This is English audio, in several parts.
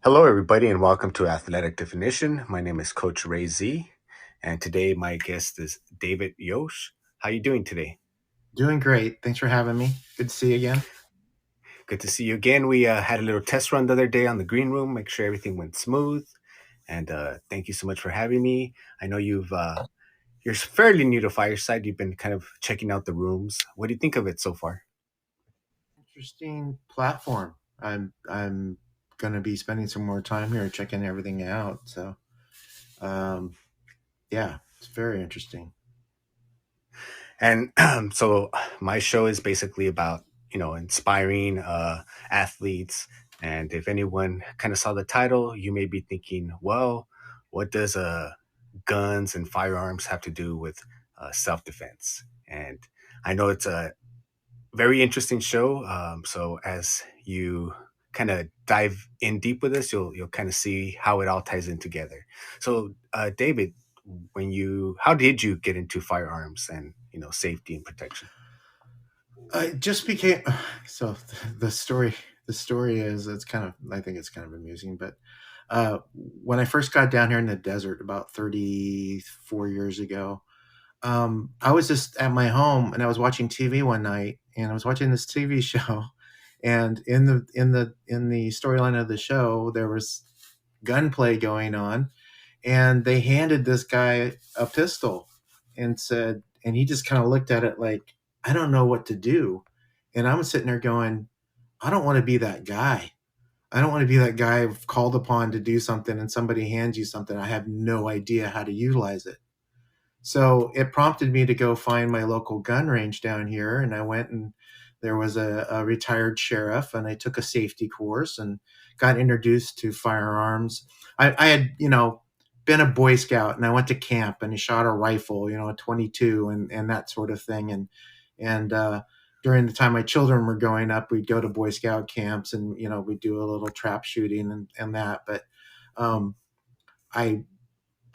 Hello, everybody, and welcome to Athletic Definition. My name is Coach Ray Z, and today my guest is David Yosh. How you doing today? Doing great. Thanks for having me. Good to see you again. Good to see you again. We had a little test run the other day on the green room, make sure everything went smooth. And thank you so much for having me. I know you're fairly new to Fireside. You've been kind of checking out the rooms. What do you think of it so far? Interesting platform. I'm gonna be spending some more time here checking everything out. So um, yeah, it's very interesting. And so my show is basically about, inspiring athletes. And if anyone kind of saw the title, you may be thinking, well, what does guns and firearms have to do with self-defense? And I know it's a very interesting show. So as you kind of dive in deep with this, you'll kind of see how it all ties in together. So, David, how did you get into firearms and safety and protection? I just became so the story. The story is it's kind of I think it's kind of amusing, but when I first got down here in the desert about 34 years ago, I was just at my home and I was watching TV one night and I was watching this TV show and in the storyline of the show there was gunplay going on and they handed this guy a pistol and said and he just kind of looked at it like I don't know what to do. And I'm sitting there going, I don't want to be that guy. I don't want to be that guy called upon to do something and somebody hands you something. I have no idea how to utilize it. So it prompted me to go find my local gun range down here. And I went and there was a retired sheriff, and I took a safety course and got introduced to firearms. I had, been a Boy Scout and I went to camp and I shot a rifle, a 22 and that sort of thing. And during the time my children were growing up, we'd go to Boy Scout camps and, we'd do a little trap shooting and that. But um, I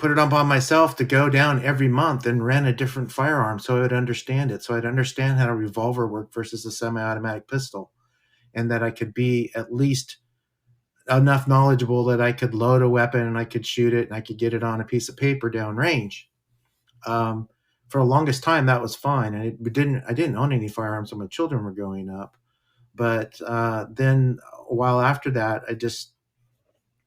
put it upon myself to go down every month and rent a different firearm so I would understand it. So I'd understand how a revolver worked versus a semi-automatic pistol, and that I could be at least enough knowledgeable that I could load a weapon and I could shoot it and I could get it on a piece of paper down range. Um, for the longest time, that was fine. I didn't own any firearms when my children were growing up. But then a while after that, I just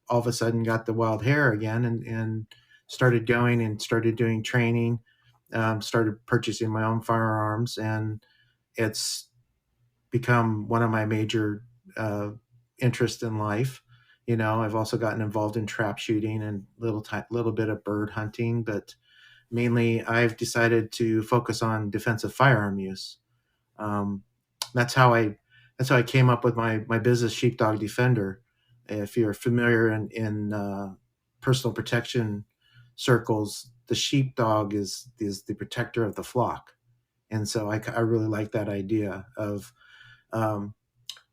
all of a sudden got the wild hair again and started going and started doing training, started purchasing my own firearms, and it's become one of my major uh, interests in life. I've also gotten involved in trap shooting and little bit of bird hunting, but mainly I've decided to focus on defensive firearm use. Um, that's how I came up with my business, Sheepdog Defender. If you're familiar in personal protection circles, the sheepdog is the protector of the flock, and so I really like that idea of um,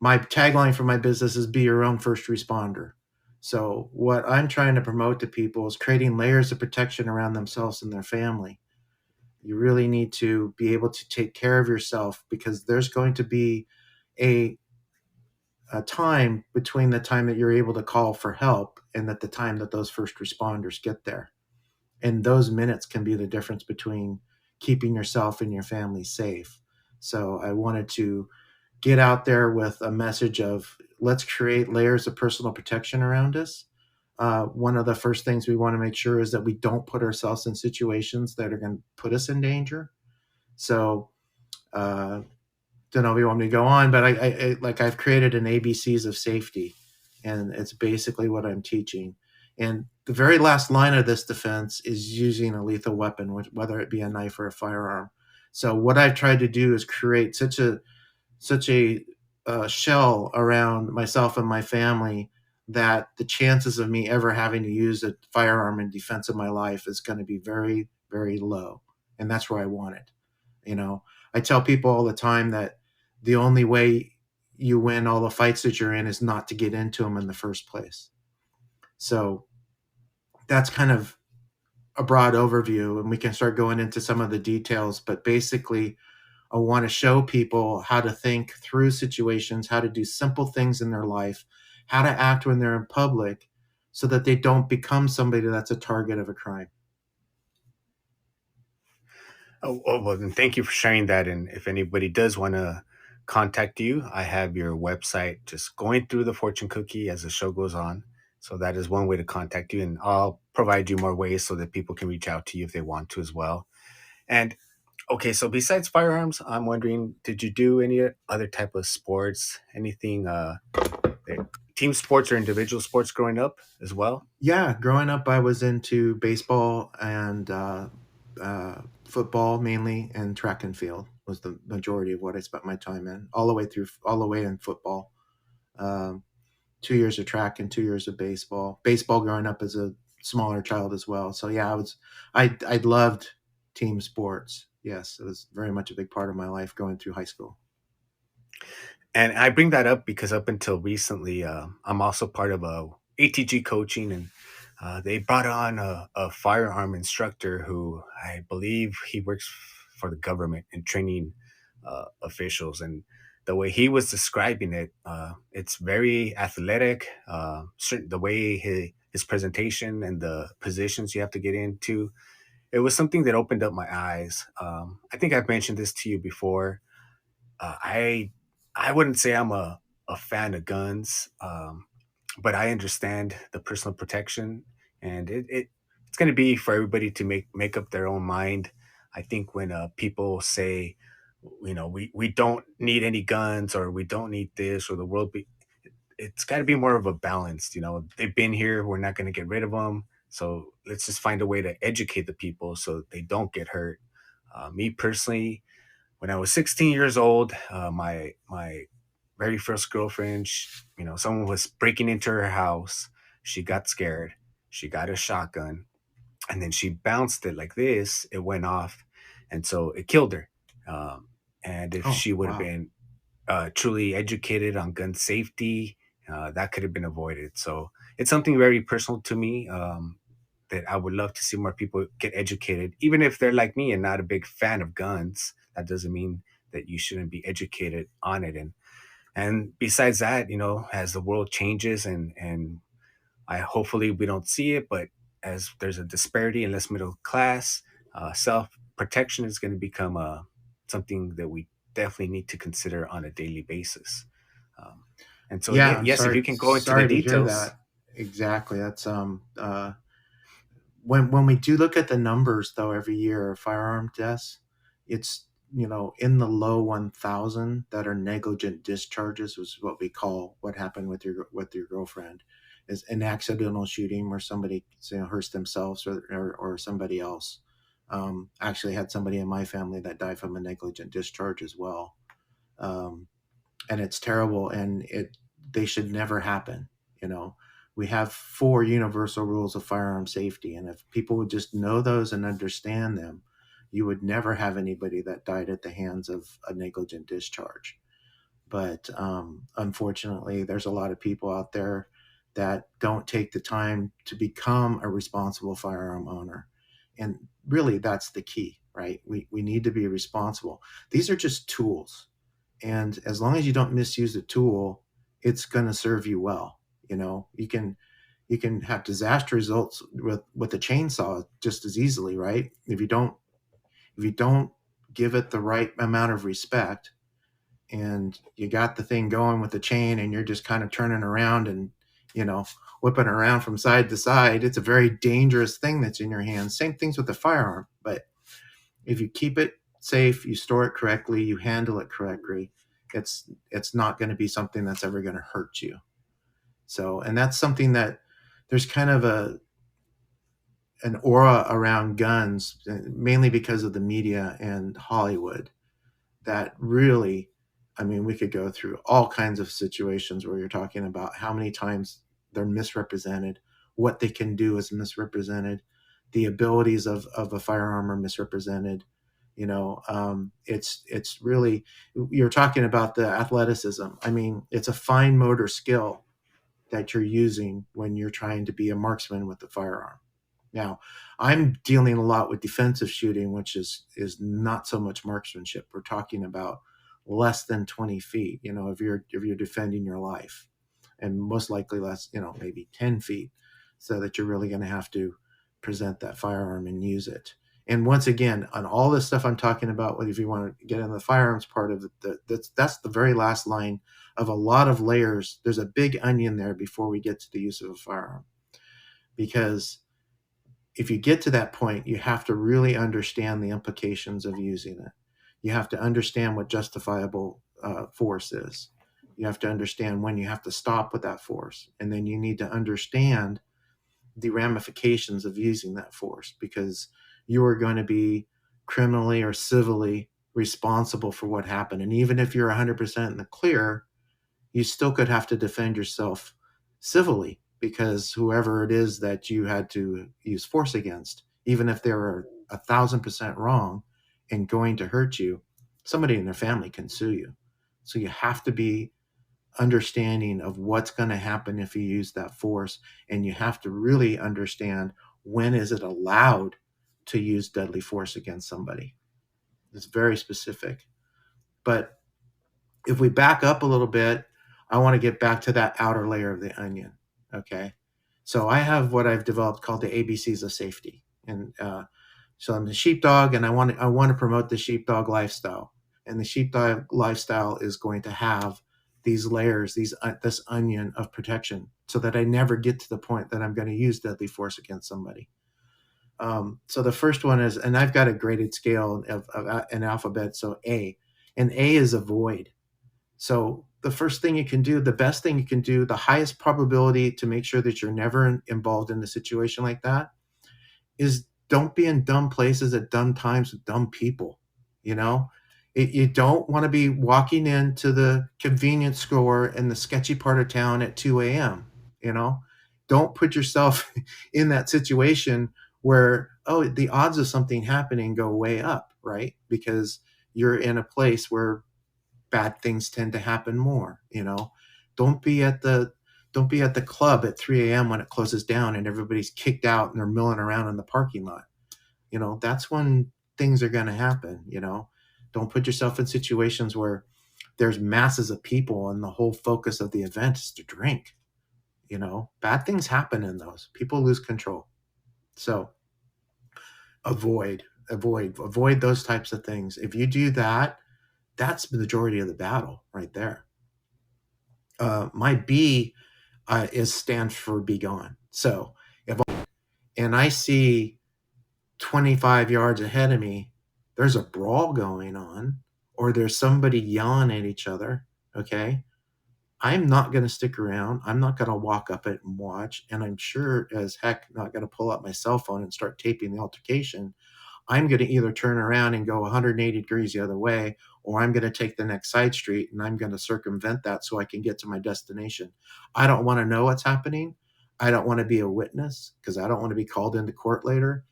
my tagline for my business is be your own first responder. So what I'm trying to promote to people is creating layers of protection around themselves and their family. You really need to be able to take care of yourself because there's going to be a, a time between the time that you're able to call for help and that the time that those first responders get there. And those minutes can be the difference between keeping yourself and your family safe. So I wanted to get out there with a message of let's create layers of personal protection around us. One of the first things we want to make sure is that we don't put ourselves in situations that are going to put us in danger. So, don't know if you want me to go on, but I've created an ABCs of safety, and it's basically what I'm teaching. And the very last line of this defense is using a lethal weapon, whether it be a knife or a firearm. So what I've tried to do is create such a shell around myself and my family that the chances of me ever having to use a firearm in defense of my life is going to be very, very low. And that's where I want it. You know, I tell people all the time that the only way you win all the fights that you're in is not to get into them in the first place. So that's kind of a broad overview, and we can start going into some of the details. But basically, I want to show people how to think through situations, how to do simple things in their life, how to act when they're in public so that they don't become somebody that's a target of a crime. Well, then thank you for sharing that. And if anybody does want to contact you, I have your website just going through the fortune cookie as the show goes on. So that is one way to contact you. And I'll provide you more ways so that people can reach out to you if they want to as well. And okay, so besides firearms, I'm wondering, did you do any other type of sports? Anything, team sports or individual sports growing up as well? Yeah, growing up, I was into baseball and football mainly, and track and field was the majority of what I spent my time in, all the way through, all the way in football. Um, 2 years of track and 2 years of baseball. Baseball growing up as a smaller child as well. So yeah, I loved team sports. Yes, it was very much a big part of my life going through high school. And I bring that up because up until recently, I'm also part of a ATG coaching, and they brought on a firearm instructor who I believe he works for the government and training officials. And the way he was describing it, it's very athletic. The way his presentation and the positions you have to get into, it was something that opened up my eyes. I think I've mentioned this to you before. uh, I I wouldn't say I'm a fan of guns, but I understand the personal protection, and it's going to be for everybody to make up their own mind. I think when people say, we don't need any guns or we don't need this or the world be, it's got to be more of a balance. They've been here, we're not going to get rid of them. So let's just find a way to educate the people so they don't get hurt. Me personally, when I was 16 years old, my very first girlfriend, someone was breaking into her house. She got scared. She got a shotgun, and then she bounced it like this. It went off, and so it killed her. Um, and if Oh she would have wow. been truly educated on gun safety, that could have been avoided. So it's something very personal to me. That I would love to see more people get educated, even if they're like me and not a big fan of guns. That doesn't mean that you shouldn't be educated on it. And besides that, as the world changes and I hopefully we don't see it, but as there's a disparity in less middle class, self protection is going to become something that we definitely need to consider on a daily basis. Um, and so, Yeah, yeah, I'm yes, if sorry you can go into the sorry to hear details. that. Exactly. That's when we do look at the numbers though every year of firearm deaths, it's in the low 1,000 that are negligent discharges, which is what we call what happened with your girlfriend, is an accidental shooting where somebody hurts themselves or somebody else. Actually had somebody in my family that died from a negligent discharge as well. Um, and it's terrible, and they should never happen. you know we have four universal rules of firearm safety, and if people would just know those and understand them, you would never have anybody that died at the hands of a negligent discharge. But unfortunately, there's a lot of people out there that don't take the time to become a responsible firearm owner. And really, that's the key, right? We need to be responsible. These are just tools. And as long as you don't misuse the tool, it's going to serve you well. You can have disaster results with a chainsaw just as easily, right? If you don't give it the right amount of respect, and you got the thing going with the chain and you're just kind of turning around and you know whipping around from side to side, it's a very dangerous thing that's in your hands. Same things with the firearm, but if you keep it safe, you store it correctly, you handle it correctly, it's not going to be something that's ever going to hurt you. So, and that's something that there's kind of an aura around guns, mainly because of the media and Hollywood, that really, I mean, we could go through all kinds of situations where you're talking about how many times they're misrepresented, what they can do is misrepresented, the abilities of a firearm are misrepresented. It's really, you're talking about the athleticism. I mean, it's a fine motor skill that you're using when you're trying to be a marksman with a firearm. Now, I'm dealing a lot with defensive shooting, which is not so much marksmanship. We're talking about less than 20 feet. If you're defending your life, and most likely less, maybe 10 feet, so that you're really going to have to present that firearm and use it. And once again, on all this stuff I'm talking about, if you want to get into the firearms part of it, that's the very last line of a lot of layers. There's a big onion there before we get to the use of a firearm, because if you get to that point, you have to really understand the implications of using it. You have to understand what justifiable force is. You have to understand when you have to stop with that force. And then you need to understand the ramifications of using that force, because you are going to be criminally or civilly responsible for what happened. And even if you're 100% in the clear, you still could have to defend yourself civilly, because whoever it is that you had to use force against, even if they were 1,000% wrong and going to hurt you, somebody in their family can sue you. So you have to be understanding of what's going to happen if you use that force, and you have to really understand when is it allowed to use deadly force against somebody. It's very specific. But if we back up a little bit, I want to get back to that outer layer of the onion. Okay. So I have what I've developed called the ABCs of safety. And so I'm the sheepdog, and I want to promote the sheepdog lifestyle. And the sheepdog lifestyle is going to have these layers, this onion of protection, so that I never get to the point that I'm going to use deadly force against somebody. So the first one is, and I've got a graded scale of an alphabet. So A, and A is avoid. So the first thing you can do, the best thing you can do, the highest probability to make sure that you're never involved in a situation like that is don't be in dumb places at dumb times with dumb people. You know, you don't want to be walking into the convenience store in the sketchy part of town at 2 a.m. You know, don't put yourself in that situation where, oh, the odds of something happening go way up, right? Because you're in a place where bad things tend to happen more. Don't be at the don't be at the club at 3 a.m. when it closes down and everybody's kicked out and they're milling around in the parking lot. That's when things are going to happen. Don't put yourself in situations where there's masses of people and the whole focus of the event is to drink. Bad things happen in those. People lose control. So avoid those types of things. If you do that, that's the majority of the battle right there. My B is stands for be gone. So if and I see 25 yards ahead of me, there's a brawl going on, or there's somebody yelling at each other. Okay, I'm not going to stick around. I'm not going to walk up it and watch, and I'm sure as heck not going to pull up my cell phone and start taping the altercation. I'm going to either turn around and go 180 degrees the other way, or I'm going to take the next side street and I'm going to circumvent that so I can get to my destination. I don't want to know what's happening. I don't want to be a witness because I don't want to be called into court later.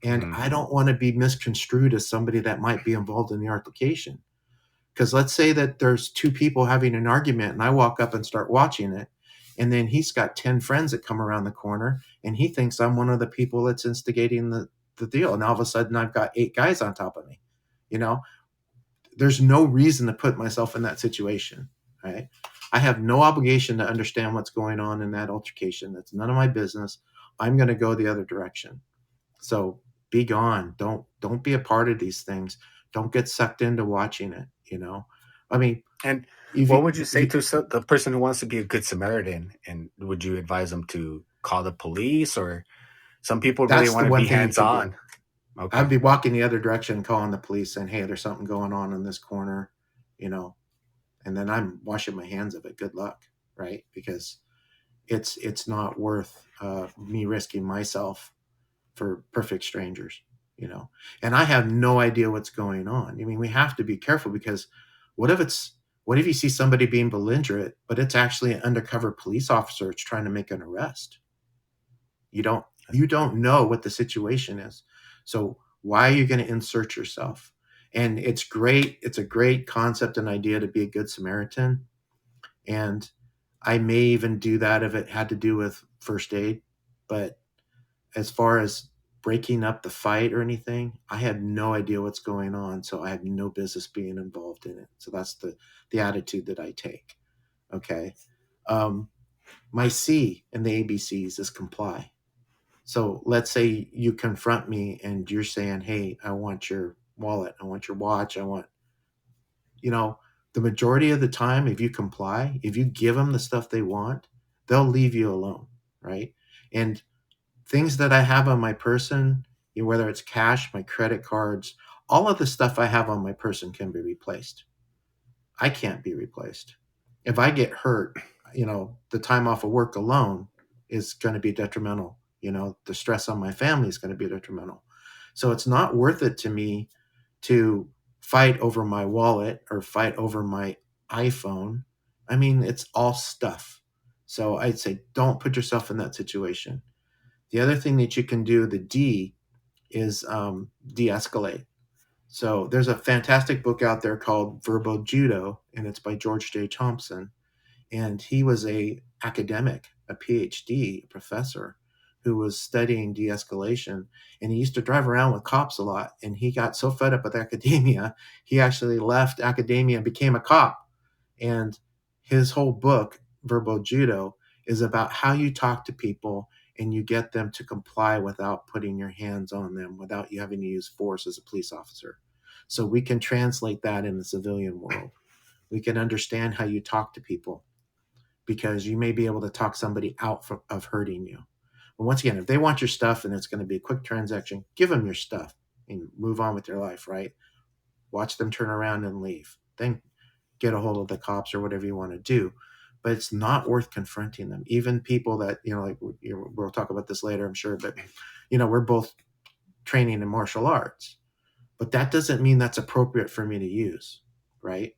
And Mm. I don't want to be misconstrued as somebody that might be involved in the altercation. Because let's say that there's two people having an argument and I walk up and start watching it. And then he's got 10 friends that come around the corner and he thinks I'm one of the people that's instigating the deal. And all of a sudden I've got 8 guys on top of me. You know, there's no reason to put myself in that situation. Right. I have no obligation to understand what's going on in that altercation. That's none of my business. I'm going to go the other direction. So be gone. Don't be a part of these things. Don't get sucked into watching it. I mean, And if what you, would you if say you to the person who wants to be a good Samaritan? And would you advise them to call the police, or some people really that's the want to one be thing you hands could do. on? Okay. I'd be walking the other direction, calling the police, saying, "Hey, there's something going on in this corner," you know, and then I'm washing my hands of it. Good luck, right? Because it's not worth me risking myself for perfect strangers. And I have no idea what's going on. I mean, we have to be careful because what if it's what if you see somebody being belligerent, but it's actually an undercover police officer that's trying to make an arrest? You don't you don't know what the situation is. So why are you going to insert yourself? And it's great. It's a great concept and idea to be a good Samaritan. And I may even do that if it had to do with first aid. But as far as breaking up the fight or anything, I have no idea what's going on. So I have no business being involved in it. So that's the attitude that I take. Okay. Um, My C in the ABCs is comply. So let's say you confront me and you're saying, "Hey, I want your wallet, I want your watch, I want," you know, the majority of the time, if you comply, if you give them the stuff they want, they'll leave you alone, right? And things that I have on my person, whether it's cash, my credit cards, all of the stuff I have on my person can be replaced. I can't be replaced. If I get hurt, the time off of work alone is going to be detrimental. The stress on my family is going to be detrimental. So it's not worth it to me to fight over my wallet or fight over my iPhone. I mean, it's all stuff. So I'd say don't put yourself in that situation. The other thing that you can do, the D, is de escalate. So there's a fantastic book out there called Verbo Judo, and it's by George J. Thompson. And he was a academic, a PhD, a professor who was studying de-escalation. And he used to drive around with cops a lot. And he got so fed up with academia, he actually left academia and became a cop. And his whole book, Verbo Judo, is about how you talk to people and you get them to comply without putting your hands on them, without you having to use force as a police officer. So we can translate that in the civilian world. We can understand how you talk to people because you may be able to talk somebody out of hurting you. But once again, if they want your stuff and it's going to be a quick transaction, give them your stuff and move on with their life, right? Watch them turn around and leave. Then get a hold of the cops or whatever you want to do. But it's not worth confronting them. Even people that, like we'll talk about this later, I'm sure, but, we're both training in martial arts. But that doesn't mean that's appropriate for me to use, right?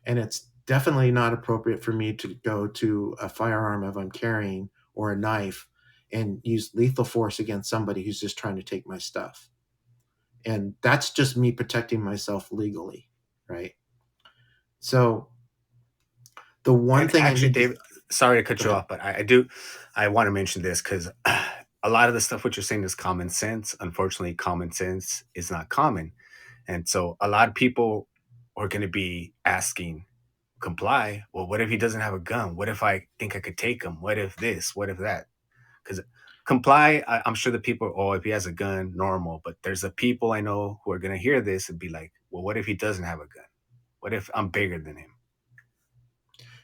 And it's definitely not appropriate for me to go to a firearm if I'm carrying or a knife and use lethal force against somebody who's just trying to take my stuff. And that's just me protecting myself legally, right? So the one And thing I actually, need to David, sorry to cut go you ahead. off, but I want to mention this because a lot of the stuff what you're saying is common sense. Unfortunately, common sense is not common. And so a lot of people are going to be asking, comply. Well, what if he doesn't have a gun? What if I think I could take him? What if this? What if that? Because comply, I'm sure the people, oh, if he has a gun, normal. But there's the people I know who are going to hear this and be like, well, what if he doesn't have a gun? What if I'm bigger than him?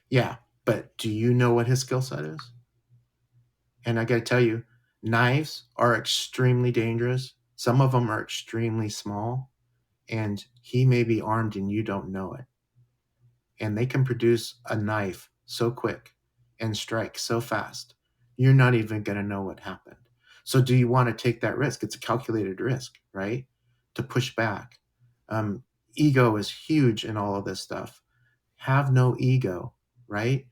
Yeah, but do you know what his skill set is? And I got to tell you, knives are extremely dangerous. Some of them are extremely small, and he may be armed and you don't know it. And they can produce a knife so quick and strike so fast, you're not even going to know what happened. So, do you want to take that risk? It's a calculated risk, right? To push back. Um, Ego is huge in all of this stuff. Have no ego, right?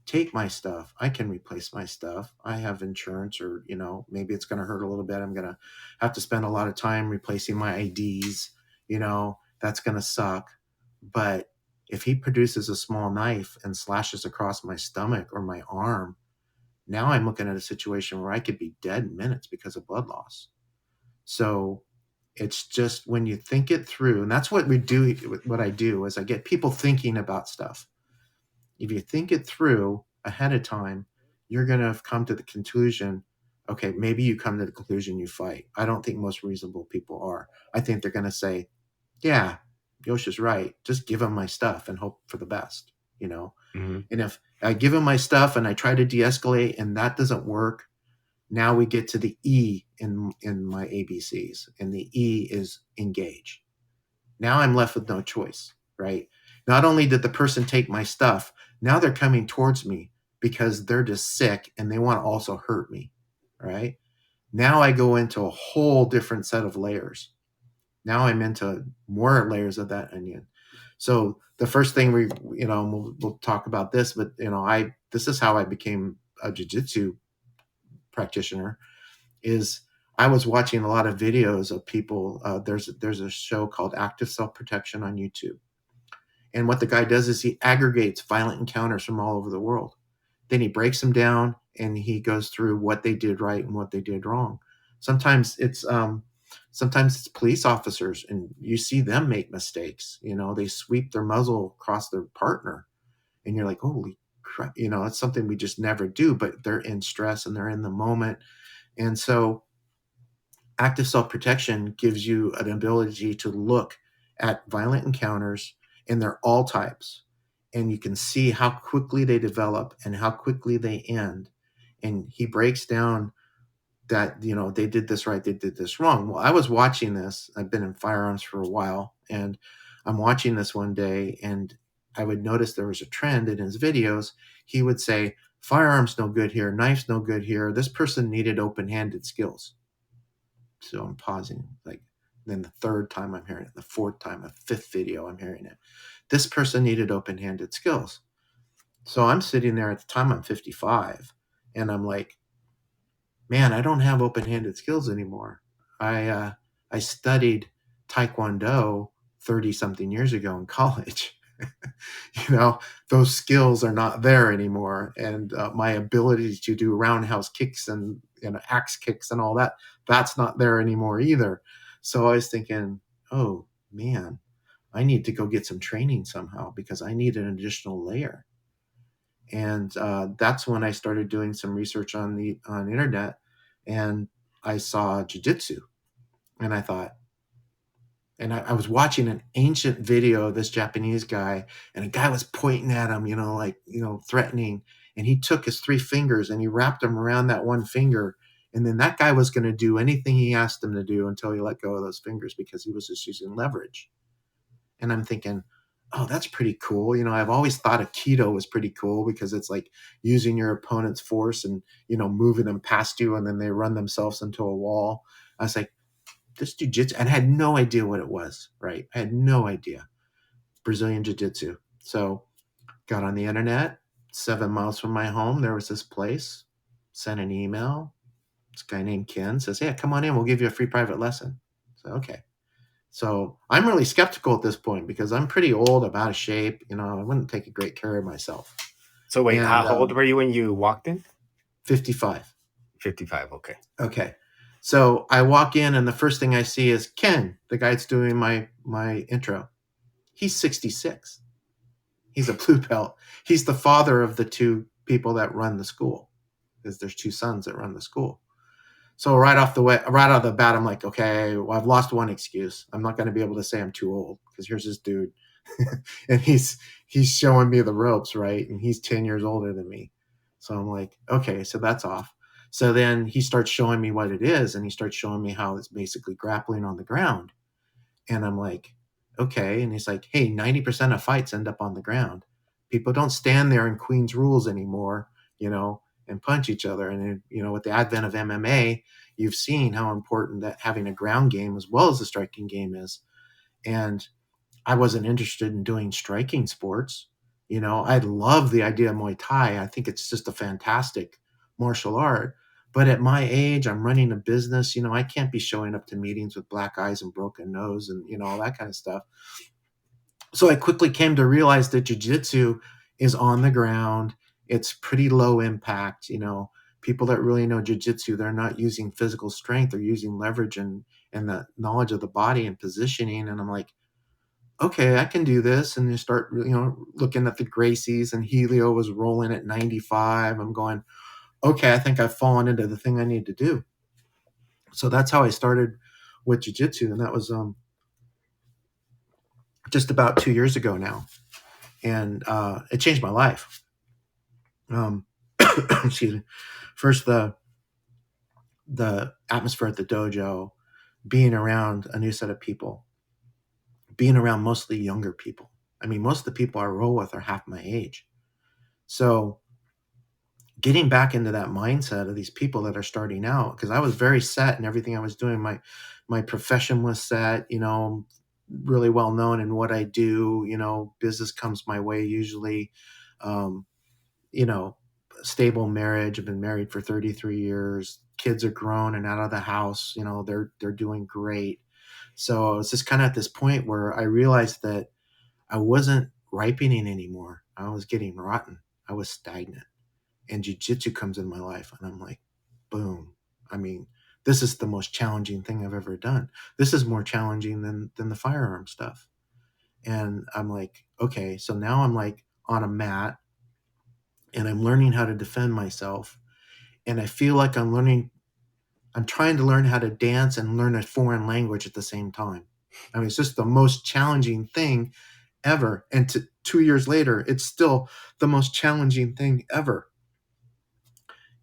Take my stuff. I can replace my stuff. I have insurance, or, maybe it's going to hurt a little bit. I'm going to have to spend a lot of time replacing my IDs. That's going to suck. But if he produces a small knife and slashes across my stomach or my arm, now I'm looking at a situation where I could be dead in minutes because of blood loss. So it's just when you think it through, and that's what we do. What I do is I get people thinking about stuff. If you think it through ahead of time, you're going to come to the conclusion. Okay, maybe you come to the conclusion you fight. I don't think most reasonable people are. I think they're going to say, yeah, Yosh is right. Just give him my stuff and hope for the best, you know? Hmm. And if I give him my stuff and I try to de-escalate and that doesn't work, now we get to the E in my ABCs, and the E is engage. Now I'm left with no choice, right? Not only did the person take my stuff, now they're coming towards me because they're just sick and they want to also hurt me, right? Now I go into a whole different set of layers. Now I'm into more layers of that onion. So the first thing we'll talk about this, but this is how I became a jiu-jitsu practitioner. Is I was watching a lot of videos of people. There's a show called Active Self Protection on YouTube, and what the guy does is he aggregates violent encounters from all over the world. Then he breaks them down and he goes through what they did right and what they did wrong. Sometimes it's sometimes it's police officers, and you see them make mistakes. They sweep their muzzle across their partner, and you're like, holy. it's something we just never do, but they're in stress and they're in the moment. And so active self-protection gives you an ability to look at violent encounters, and they're all types, and you can see how quickly they develop and how quickly they end. And he breaks down that, they did this right, they did this wrong. Well, I was watching this. I've been in firearms for a while, and I'm watching this one day, and I would notice there was a trend in his videos. He would say, firearms no good here, knives no good here, this person needed open-handed skills. So I'm pausing, like, then the third time I'm hearing it, the fourth time, the fifth video I'm hearing it. This person needed open-handed skills. So I'm sitting there, at the time I'm 55, and I'm like, man, I don't have open-handed skills anymore. I studied Taekwondo 30 something years ago in college. Those skills are not there anymore, and my ability to do roundhouse kicks and axe kicks and all that, that's not there anymore either. So I was thinking, oh man, I need to go get some training somehow, because I need an additional layer. And that's when I started doing some research on the internet, and I saw jujitsu, and I thought, and I was watching an ancient video of this Japanese guy, and a guy was pointing at him, threatening, and he took his three fingers and he wrapped them around that one finger, and then that guy was going to do anything he asked him to do until he let go of those fingers, because he was just using leverage. And I'm thinking, oh, that's pretty cool. I've always thought Aikido was pretty cool, because it's like using your opponent's force and, moving them past you, and then they run themselves into a wall. I was like, this jujitsu, and I had no idea what it was, right? I had no idea. Brazilian jiu-jitsu. So got on the internet, 7 miles from my home, there was this place, sent an email. This guy named Ken says, hey, come on in, we'll give you a free private lesson. So, okay. So I'm really skeptical at this point, because I'm pretty old, I'm out of shape. I wouldn't take a great care of myself. So wait, And how old were you when you walked in? 55. 55. Okay. Okay. So I walk in, and the first thing I see is Ken, the guy that's doing my intro. He's 66. He's a blue belt. He's the father of the two people that run the school, because there's two sons that run the school. So right out of the bat, I'm like, okay, well, I've lost one excuse. I'm not going to be able to say I'm too old, because here's this dude, and he's showing me the ropes, right? And he's 10 years older than me. So I'm like, okay, so that's off. So then he starts showing me what it is, and he starts showing me how it's basically grappling on the ground. And I'm like, okay. And he's like, hey, 90% of fights end up on the ground. People don't stand there in Queen's rules anymore, and punch each other. And, with the advent of MMA, you've seen how important that having a ground game as well as a striking game is. And I wasn't interested in doing striking sports. I love the idea of Muay Thai. I think it's just a fantastic martial art. But at my age, I'm running a business. I can't be showing up to meetings with black eyes and broken nose and, all that kind of stuff. So I quickly came to realize that jiu-jitsu is on the ground. It's pretty low impact. People that really know jiu-jitsu, they're not using physical strength. They're using leverage and the knowledge of the body and positioning. And I'm like, okay, I can do this. And you start, looking at the Gracies, and Helio was rolling at 95. I'm going, okay, I think I've fallen into the thing I need to do. So that's how I started with jiu-jitsu. And that was just about 2 years ago now. And it changed my life. Excuse me. First, the atmosphere at the dojo, being around a new set of people, being around mostly younger people. I mean, most of the people I roll with are half my age. So getting back into that mindset of these people that are starting out, because I was very set in everything I was doing. My profession was set, really well known in what I do. Business comes my way usually. Um, you know, Stable marriage. I've been married for 33 years. Kids are grown and out of the house. They're doing great. So I was just kind of at this point where I realized that I wasn't ripening anymore. I was getting rotten. I was stagnant. And jiu-jitsu comes in my life, and I'm like, boom. I mean, this is the most challenging thing I've ever done. This is more challenging than the firearm stuff. And I'm like, okay, so now I'm like on a mat, and I'm learning how to defend myself. And I feel like I'm trying to learn how to dance and learn a foreign language at the same time. I mean, it's just the most challenging thing ever. And 2 years later, it's still the most challenging thing ever.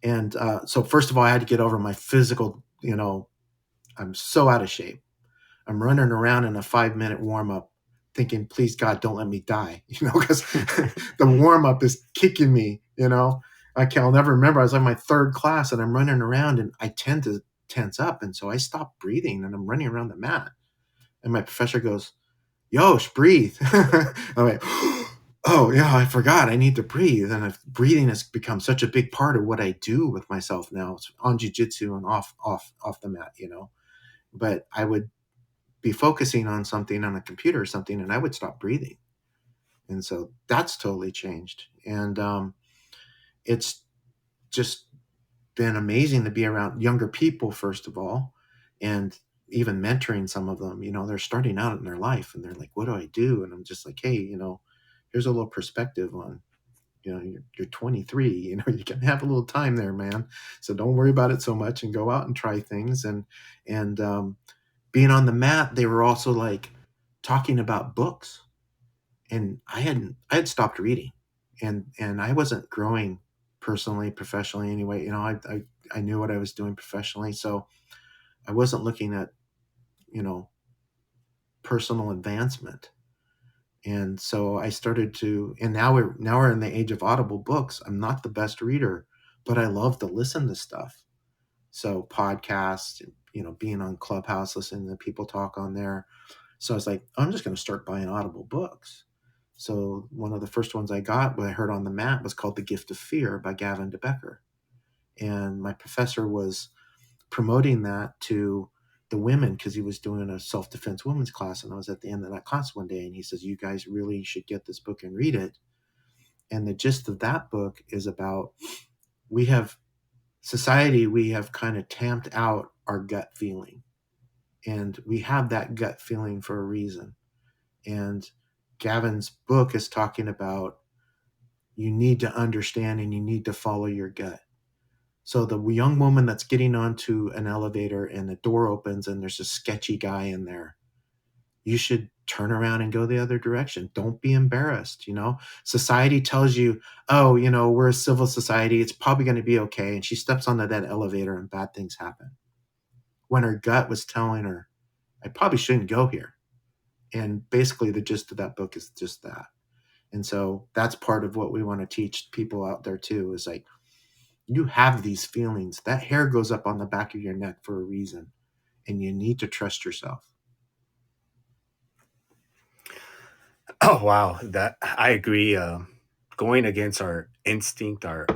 And so, first of all, I had to get over my physical, I'm so out of shape. I'm running around in a 5 minute warm up thinking, please God, don't let me die, because the warm up is kicking me. I'll never remember. I was like my third class and I'm running around and I tend to tense up. And so I stop breathing and I'm running around the mat. And my professor goes, Yosh, breathe. I'm like, oh, yeah, I forgot. I need to breathe. And breathing has become such a big part of what I do with myself now. It's on jujitsu and off the mat. But I would be focusing on something on a computer or something, and I would stop breathing. And so that's totally changed. And it's just been amazing to be around younger people, first of all, and even mentoring some of them. They're starting out in their life and they're like, what do I do? And I'm just like, hey, here's a little perspective on, you're 23, you can have a little time there, man. So don't worry about it so much and go out and try things. And being on the mat, they were also like talking about books, and I had stopped reading, and I wasn't growing personally, professionally anyway. I knew what I was doing professionally, so I wasn't looking at you know personal advancement. And so I started to, and now we're in the age of audible books. I'm not the best reader, but I love to listen to stuff. So podcasts, being on Clubhouse, listening to people talk on there. So I was like, I'm just going to start buying Audible books. So one of the first ones I got, what I heard on the mat, was called The Gift of Fear by Gavin de Becker. And my professor was promoting that to the women because he was doing a self-defense women's class. And I was at the end of that class one day and he says, you guys really should get this book and read it. And the gist of that book is about, we have we have kind of tamped out our gut feeling. And we have that gut feeling for a reason. And Gavin's book is talking about, you need to understand and you need to follow your gut. So the young woman that's getting onto an elevator and the door opens and there's a sketchy guy in there, you should turn around and go the other direction. Don't be embarrassed. Society tells you, oh, we're a civil society, it's probably going to be okay. And she steps onto that elevator and bad things happen. When her gut was telling her, I probably shouldn't go here. And basically the gist of that book is just that. And so that's part of what we want to teach people out there too, is like, you have these feelings. That hair goes up on the back of your neck for a reason, and you need to trust yourself. Oh wow, that I agree. Going against our instinct, our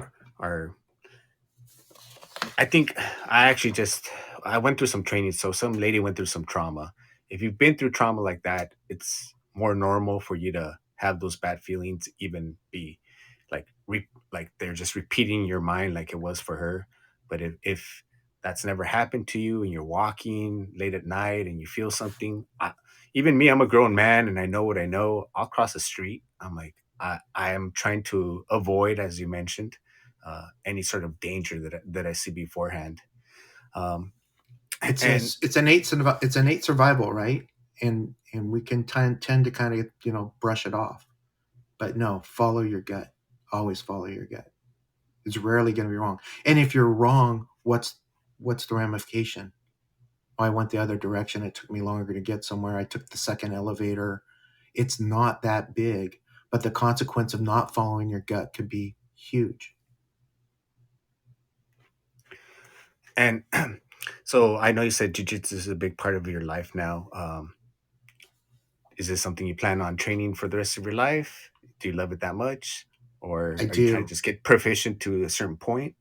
I think I actually just I went through some training. So some lady went through some trauma. If you've been through trauma like that, it's more normal for you to have those bad feelings, even be like they're just repeating in your mind like it was for her. But if that's never happened to you and you're walking late at night and you feel something, even me, I'm a grown man and I know what I know. I'll cross the street. I'm like, I am trying to avoid, as you mentioned, any sort of danger that I see beforehand. Um, and It's innate survival, right? And we can tend to kind of brush it off. But no, follow your gut. Always follow your gut. It's rarely going to be wrong. And if you're wrong, what's the ramification? Oh, I went the other direction. It took me longer to get somewhere. I took the second elevator. It's not that big, but the consequence of not following your gut could be huge. and so I know you said jujitsu is a big part of your life now. Is this something you plan on training for the rest of your life? Do you love it that much, or I are you trying to do. just get proficient to a certain point?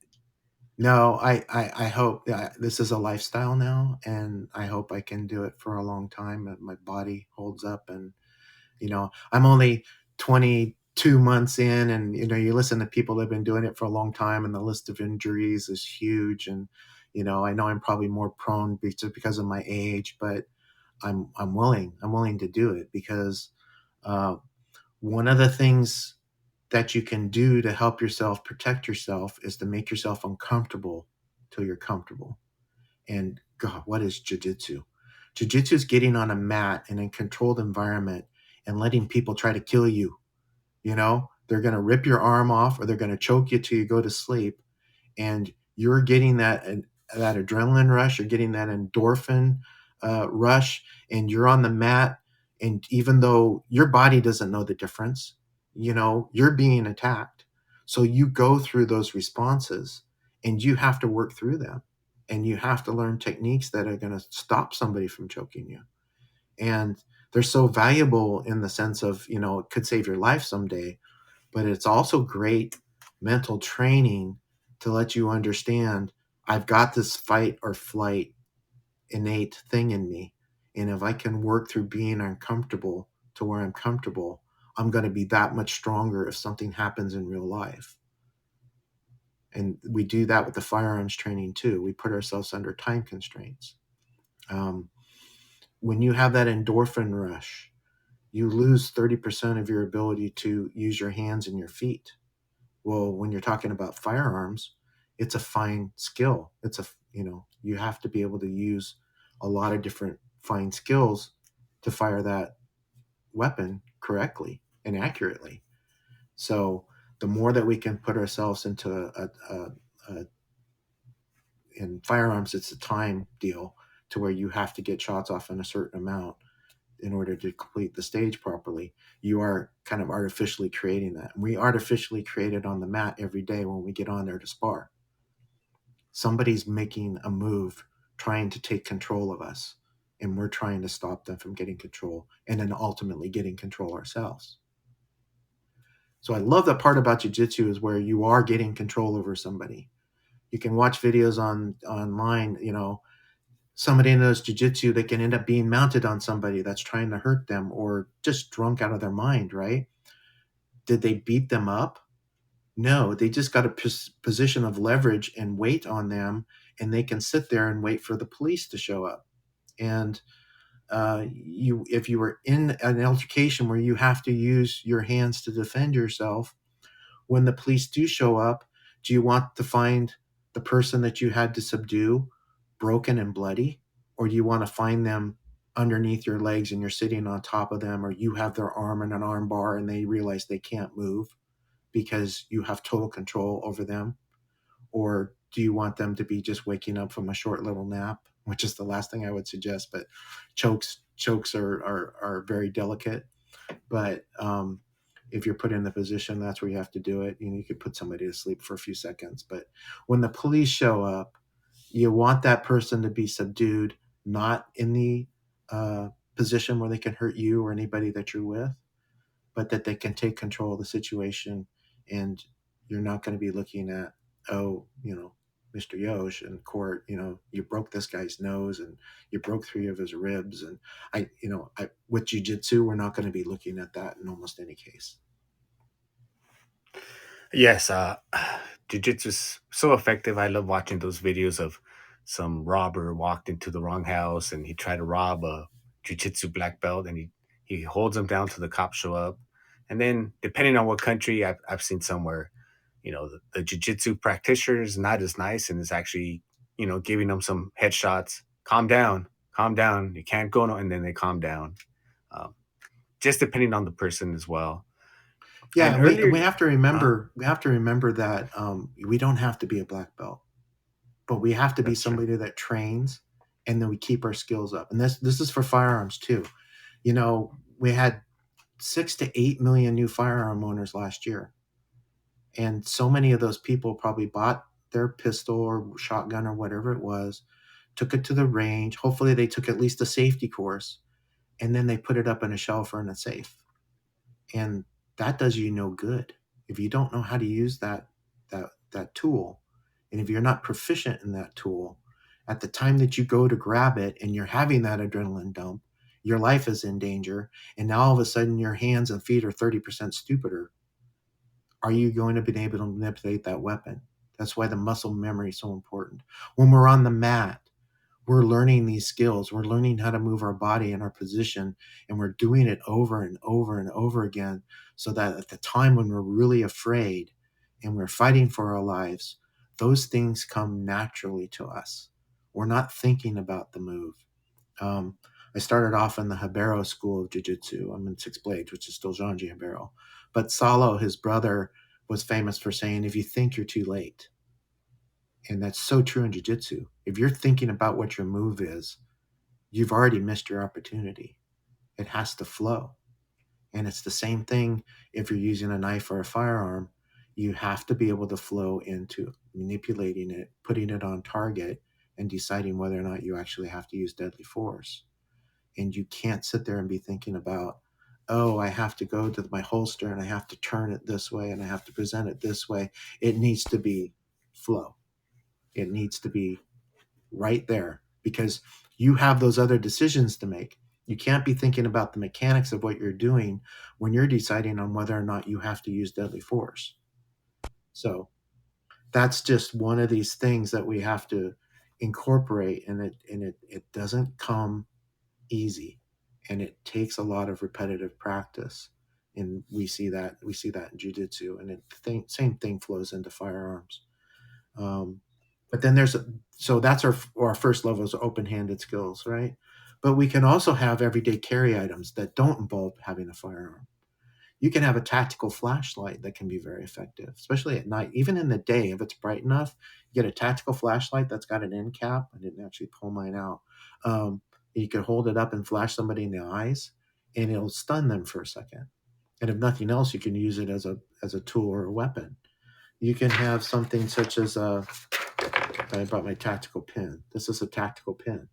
No, I hope this is a lifestyle now, and I hope I can do it for a long time. And my body holds up, and I'm only 22 months in, and you listen to people that have been doing it for a long time, and the list of injuries is huge. And I know I'm probably more prone because of my age, but I'm willing to do it because uh, one of the things that you can do to help yourself protect yourself is to make yourself uncomfortable till you're comfortable. And God, what is jujitsu? Jujitsu is getting on a mat in a controlled environment and letting people try to kill you. You know, they're going to rip your arm off or they're going to choke you till you go to sleep, and you're getting that adrenaline rush, you're getting that endorphin rush, and you're on the mat. And even though your body doesn't know the difference, you know, you're being attacked. So you go through those responses and you have to work through them. And you have to learn techniques that are going to stop somebody from choking you. And they're so valuable in the sense of, you know, it could save your life someday, but it's also great mental training to let you understand I've got this fight or flight innate thing in me. And if I can work through being uncomfortable to where I'm comfortable, I'm going to be that much stronger if something happens in real life. And we do that with the firearms training too. We put ourselves under time constraints. Um, when you have that endorphin rush, you lose 30% of your ability to use your hands and your feet. Well, when you're talking about firearms, it's a fine skill. It's a, you know, you have to be able to use a lot of different fine skills to fire that weapon correctly and accurately. So the more that we can put ourselves into a in firearms, it's a time deal to where you have to get shots off in a certain amount in order to complete the stage properly. You are kind of artificially creating that. And we artificially create it on the mat every day when we get on there to spar. Somebody's making a move trying to take control of us, and we're trying to stop them from getting control and then ultimately getting control ourselves. So I love that part about jiu-jitsu is where you are getting control over somebody. You can watch videos online, you know, somebody knows jiu-jitsu, they can end up being mounted on somebody that's trying to hurt them or just drunk out of their mind, right? Did they beat them up? No, they just got a position of leverage and weight on them, and they can sit there and wait for the police to show up. And if you were in an altercation where you have to use your hands to defend yourself, when the police do show up, do you want to find the person that you had to subdue broken and bloody? Or do you want to find them underneath your legs and you're sitting on top of them, or you have their arm in an arm bar and they realize they can't move because you have total control over them? Or do you want them to be just waking up from a short little nap, which is the last thing I would suggest? But chokes are very delicate. But if you're put in the position, that's where you have to do it. You know, you could put somebody to sleep for a few seconds. But when the police show up, you want that person to be subdued, not in the position where they can hurt you or anybody that you're with, but that they can take control of the situation. And you're not going to be looking at, oh, you know, Mr. Yosh in court, you know, you broke this guy's nose and you broke three of his ribs. And with jujitsu, we're not going to be looking at that in almost any case. Yes, jiu-jitsu is so effective. I love watching those videos of some robber walked into the wrong house and he tried to rob a jiu-jitsu black belt, and he holds him down till the cops show up. And then depending on what country, I've seen somewhere, you know, the jiu-jitsu practitioner is not as nice and is actually, you know, giving them some headshots. Calm down. You can't go no, and then they calm down. Um, just depending on the person as well. Yeah, And and we earlier, have to uh, remember that we don't have to be a black belt, but we have to be that's true. somebody that trains, and then we keep our skills up. And this is for firearms too. You know, we had 6 to 8 million new firearm owners last year, and so many of those people probably bought their pistol or shotgun or whatever it was, took it to the range. Hopefully, they took at least a safety course, and then they put it up in a shelf or in a safe. And that does you no good if you don't know how to use that tool, and if you're not proficient in that tool at the time that you go to grab it and you're having that adrenaline dump, your life is in danger, and now all of a sudden your hands and feet are 30% stupider. Are you going to be able to manipulate that weapon? That's why the muscle memory is so important. When we're on the mat, we're learning these skills. We're learning how to move our body in our position, and we're doing it over and over and over again, so that at the time when we're really afraid and we're fighting for our lives, those things come naturally to us. We're not thinking about the move. Um, I started off in the Habero school of jiu-jitsu. I'm in sixth blades, which is still Janji Habero. But Salo, his brother, was famous for saying, if you think you're too late. And that's so true in jiu-jitsu. If you're thinking about what your move is, you've already missed your opportunity. It has to flow. And it's the same thing if you're using a knife or a firearm. You have to be able to flow into manipulating it, putting it on target, and deciding whether or not you actually have to use deadly force. And you can't sit there and be thinking about, oh, I have to go to my holster and I have to turn it this way and I have to present it this way. It needs to be flow. It needs to be right there, because you have those other decisions to make. You can't be thinking about the mechanics of what you're doing when you're deciding on whether or not you have to use deadly force. So that's just one of these things that we have to incorporate, and it doesn't come easy, and it takes a lot of repetitive practice. And we see that in jiu-jitsu, and same thing flows into firearms. um, but then so that's our first level is open-handed skills, right? But we can also have everyday carry items that don't involve having a firearm. You can have a tactical flashlight that can be very effective, especially at night. Even in the day, if it's bright enough, you get a tactical flashlight that's got an end cap. I didn't actually pull mine out. You can hold it up and flash somebody in the eyes, and it'll stun them for a second. And if nothing else, you can use it as a tool or a weapon. You can have something such as I brought my tactical pin. This is a tactical pin.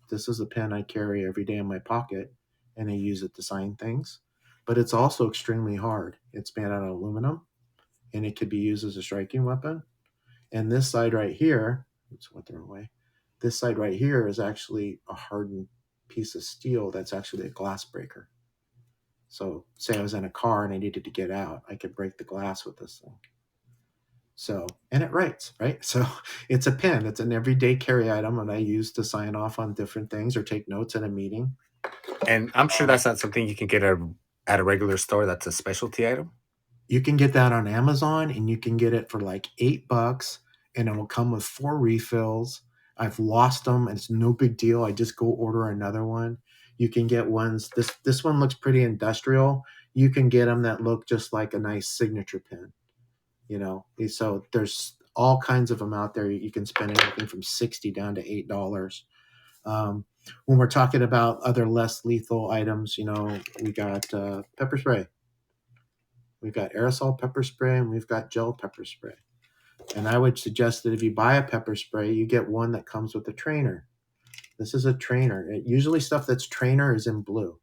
This is a pen I carry every day in my pocket, and I use it to sign things. But it's also extremely hard. It's made out of aluminum, and it could be used as a striking weapon. And this side right here, oops, went the wrong way. This side right here is actually a hardened piece of steel that's actually a glass breaker. So, say I was in a car and I needed to get out, I could break the glass with this thing. So, and it writes, right? So it's a pen. It's an everyday carry item that I use to sign off on different things or take notes at a meeting. And I'm sure that's not something you can get at a regular store. That's a specialty item. You can get that on Amazon, and you can get it for like $8, and it will come with 4 refills. I've lost them, and it's no big deal. I just go order another one. You can get ones. This one looks pretty industrial. You can get them that look just like a nice signature pen. So there's all kinds of them out there. You can spend anything from 60 down to $8. Um, when we're talking about other less lethal items, we got pepper spray. We've got aerosol pepper spray, and we've got gel pepper spray. And I would suggest that if you buy a pepper spray, you get one that comes with a trainer. This is a trainer. Usually stuff that's trainer is in blue.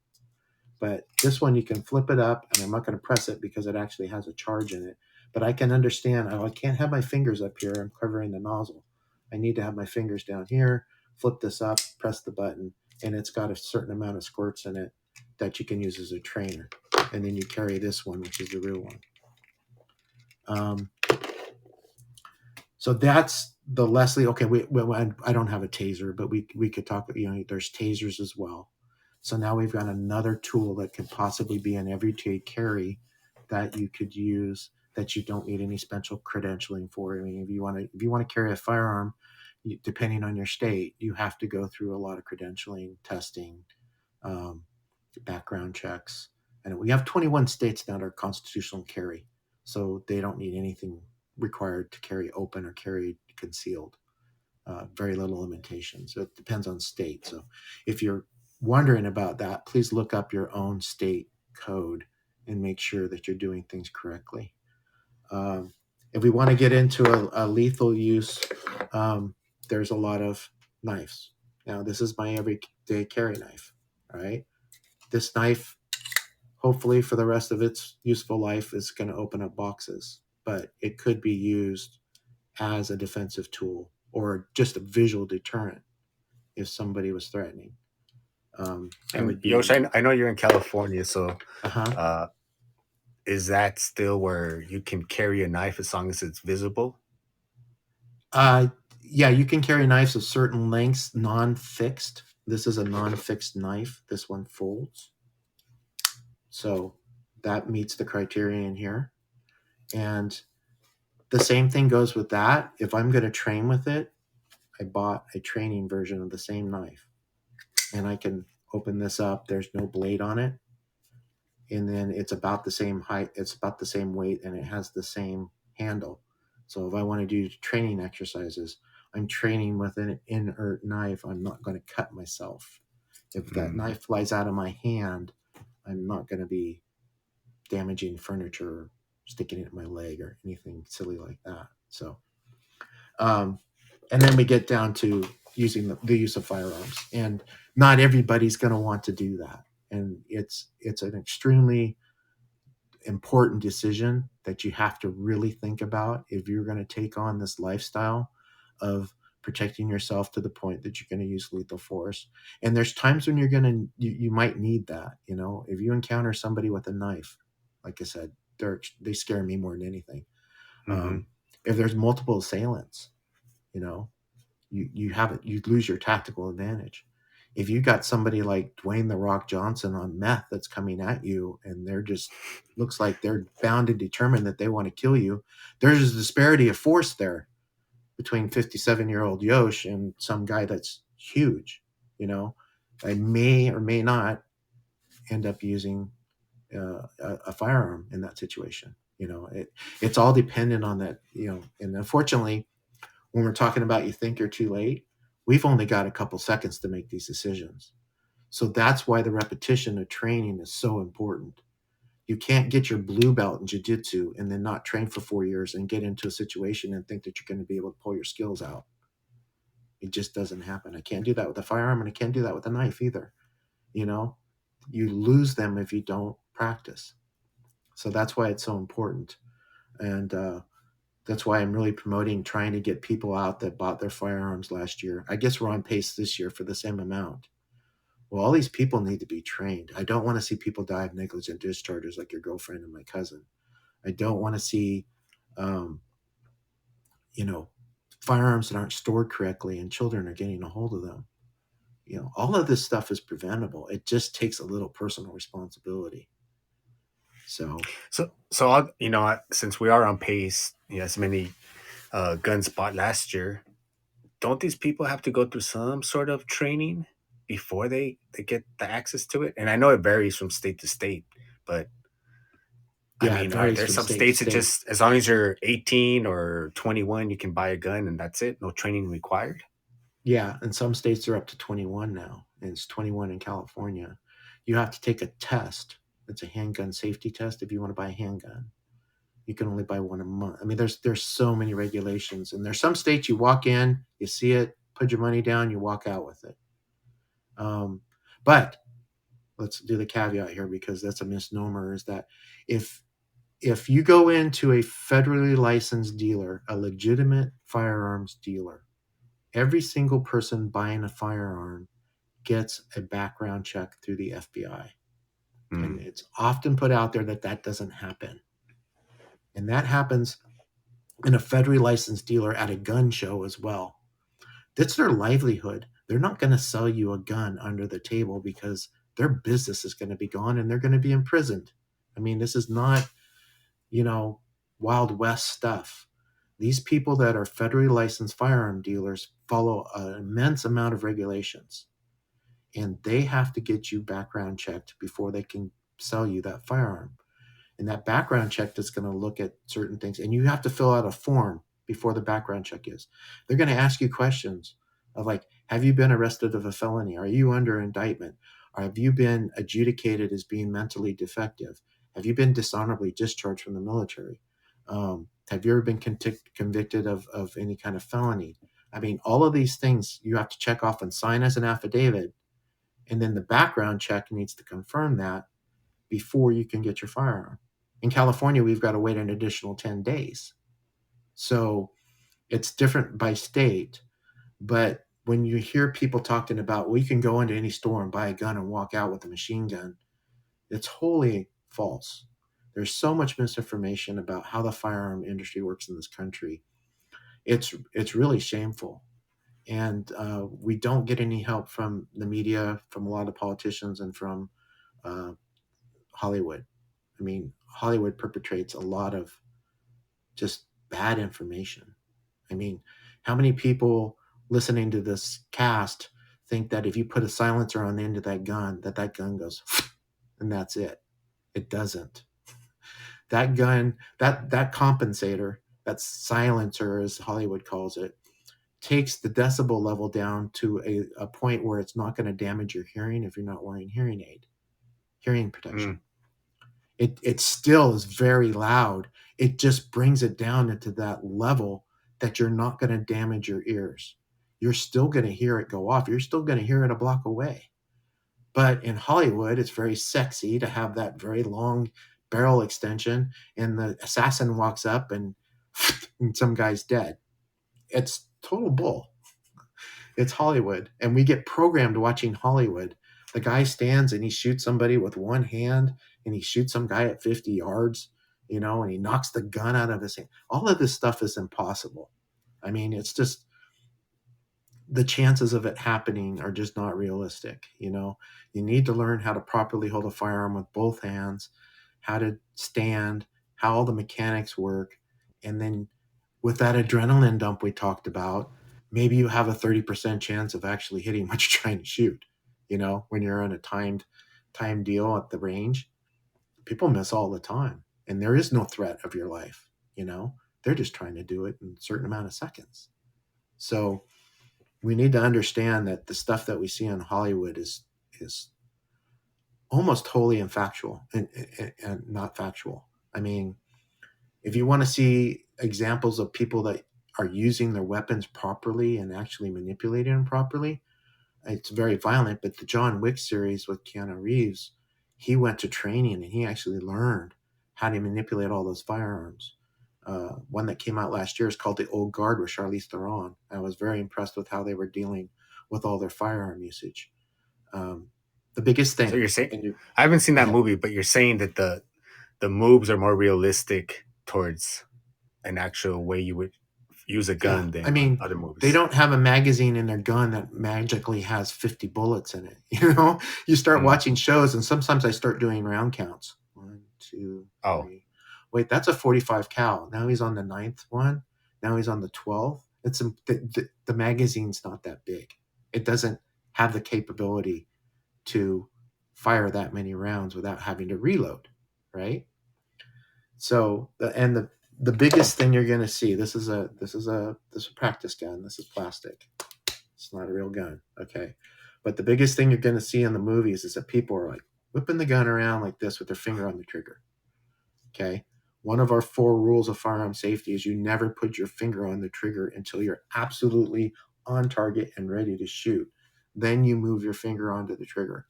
But this one, you can flip it up, and I'm not going to press it because it actually has a charge in it. But I can understand, I can't have my fingers up here. I'm covering the nozzle. I need to have my fingers down here, flip this up, press the button, and it's got a certain amount of squirts in it that you can use as a trainer. And then you carry this one, which is the real one. Um, so that's the Leslie. Okay, I don't have a taser, but we could talk. There's tasers as well. So now we've got another tool that could possibly be an everyday carry that you could use, that you don't need any special credentialing for. I mean, if you want to carry a firearm, depending on your state, you have to go through a lot of credentialing, testing, um, background checks, and we have 21 states now that are constitutional carry, so they don't need anything required to carry open or carry concealed. Very little limitations. So it depends on state. So if you're wondering about that, please look up your own state code and make sure that you're doing things correctly. If we want to get into a lethal use, there's a lot of knives. Now, this is my everyday carry knife. All right. This knife, hopefully for the rest of its useful life, is going to open up boxes, but it could be used as a defensive tool or just a visual deterrent if somebody was threatening. That And would Yosh, be, I know you're in California, so uh-huh. uh, is that still where you can carry a knife as long as it's visible? Uh, Yeah, you can carry knives of certain lengths, non-fixed. This is a non-fixed knife. This one folds. So that meets the criterion here. And the same thing goes with that. If I'm going to train with it, I bought a training version of the same knife. And I can open this up. There's no blade on it. And then it's about the same height, it's about the same weight, and it has the same handle. So if I want to do training exercises, I'm training with an inert knife. I'm not going to cut myself. If that Mm, knife flies out of my hand, I'm not going to be damaging furniture or sticking it in my leg or anything silly like that. So, um, and then we get down to using the use of firearms, and not everybody's going to want to do that. And it's an extremely important decision that you have to really think about if you're going to take on this lifestyle of protecting yourself to the point that you're going to use lethal force. And there's times when you might need that. You know, if you encounter somebody with a knife, like I said, they scare me more than anything. mm-hmm, If there's multiple assailants, you know, you have it, you lose your tactical advantage. If you got somebody like Dwayne the Rock Johnson on meth that's coming at you, and they're just looks like they're bound and determined that they want to kill you, there's a disparity of force there between 57-year-old Yosh and some guy that's huge. You know, I may or may not end up using a firearm in that situation. You know, it's all dependent on that. You know, and unfortunately, when we're talking about you think you're too late, we've only got a couple seconds to make these decisions. So that's why the repetition of training is so important. You can't get your blue belt in jiu-jitsu and then not train for 4 years and get into a situation and think that you're going to be able to pull your skills out. It just doesn't happen. I can't do that with a firearm, and I can't do that with a knife either. You know, you lose them if you don't practice. So that's why it's so important. And that's why I'm really promoting trying to get people out that bought their firearms last year. I guess we're on pace this year for the same amount. Well, all these people need to be trained. I don't want to see people die of negligent discharges like your girlfriend and my cousin. I don't want to see, um, you know, firearms that aren't stored correctly and children are getting a hold of them. You know, all of this stuff is preventable. It just takes a little personal responsibility. So, so I'll, since we are on pace, as many guns bought last year, don't these people have to go through some sort of training before they get the access to it? And I know it varies from state to state, but I yeah, it mean, are varies there from some state to states that state. just as long as you're 18 or 21, you can buy a gun and that's it, no training required? Yeah, and some states are up to 21 now, and it's 21 in California. You have to take a test. It's a handgun safety test if you want to buy a handgun. You can only buy one a month. I mean, there's so many regulations, and there's some states you walk in, you see it, put your money down, you walk out with it. Um, but let's do the caveat here because that's a misnomer. Is that if if you go into a federally licensed dealer, a legitimate firearms dealer, every single person buying a firearm gets a background check through the FBI. And Mm, it's often put out there that that doesn't happen. And that happens in a federally licensed dealer at a gun show as well. That's their livelihood. They're not going to sell you a gun under the table because their business is going to be gone and they're going to be imprisoned. I mean, this is not, you know, Wild West stuff. These people that are federally licensed firearm dealers follow an immense amount of regulations, and they have to get you background checked before they can sell you that firearm. And that background check is going to look at certain things, and you have to fill out a form before the background check is. They're going to ask you questions of like, have you been arrested of a felony? Are you under indictment? Or have you been adjudicated as being mentally defective? Have you been dishonorably discharged from the military? Have you ever been convicted of any kind of felony? I mean, all of these things you have to check off and sign as an affidavit, and then the background check needs to confirm that before you can get your firearm. In California, we've got to wait an additional 10 days. So it's different by state. But when you hear people talking about, well, you can go into any store and buy a gun and walk out with a machine gun, it's wholly false. There's so much misinformation about how the firearm industry works in this country. It's really shameful, and we don't get any help from the media, from a lot of politicians, and from uh, Hollywood. I mean, Hollywood perpetrates a lot of just bad information. I mean, how many people listening to this cast think that if you put a silencer on the end of that gun, that that gun goes and that's it? It doesn't. That gun, that compensator, that silencer, as Hollywood calls it, takes the decibel level down to a point where it's not going to damage your hearing if you're not wearing hearing protection. Mm, It still is very loud. It just brings it down into that level that you're not going to damage your ears. You're still going to hear it go off. You're still going to hear it a block away. But in Hollywood, it's very sexy to have that very long barrel extension, and the assassin walks up and some guy's dead. It's total bull. It's Hollywood, and we get programmed watching Hollywood. The guy stands and he shoots somebody with one hand, and he shoots some guy at 50 yards, and he knocks the gun out of his hand. All of this stuff is impossible. I mean, it's just the chances of it happening are just not realistic. You need to learn how to properly hold a firearm with both hands, how to stand, how all the mechanics work, and then with that adrenaline dump we talked about, maybe you have a 30% chance of actually hitting what you're trying to shoot. When you're on a timed deal at the range, people miss all the time, and there is no threat of your life. They're just trying to do it in a certain amount of seconds. So we need to understand that the stuff that we see in Hollywood is almost wholly infactual and not factual. I mean, if you want to see examples of people that are using their weapons properly and actually manipulating them properly, it's very violent. But the John Wick series with Keanu Reeves, he went to training and he actually learned how to manipulate all those firearms. One that came out last year is called The Old Guard with Charlize Theron. I was very impressed with how they were dealing with all their firearm usage. Um, the biggest so thing, you're saying and you I haven't seen go that ahead. movie, but you're saying that the moves are more realistic towards an actual way you would use a Yeah, gun I than on mean, other they movies. don't have a magazine in their gun that magically has 50 bullets in it. You start Mm. watching shows, and sometimes I start doing round counts. One, two, Oh, three. Wait, that's a 45 cal. Now he's on the ninth one. Now he's on the 12th. The magazine's not that big. It doesn't have the capability to fire that many rounds without having to reload, right? So the biggest thing you're going to see, this is a practice gun. This is plastic. It's not a real gun. Okay. But the biggest thing you're going to see in the movies is that people are like whipping the gun around like this with their finger on the trigger. Okay. One of our 4 rules of firearm safety is you never put your finger on the trigger until you're absolutely on target and ready to shoot. Then you move your finger onto the trigger.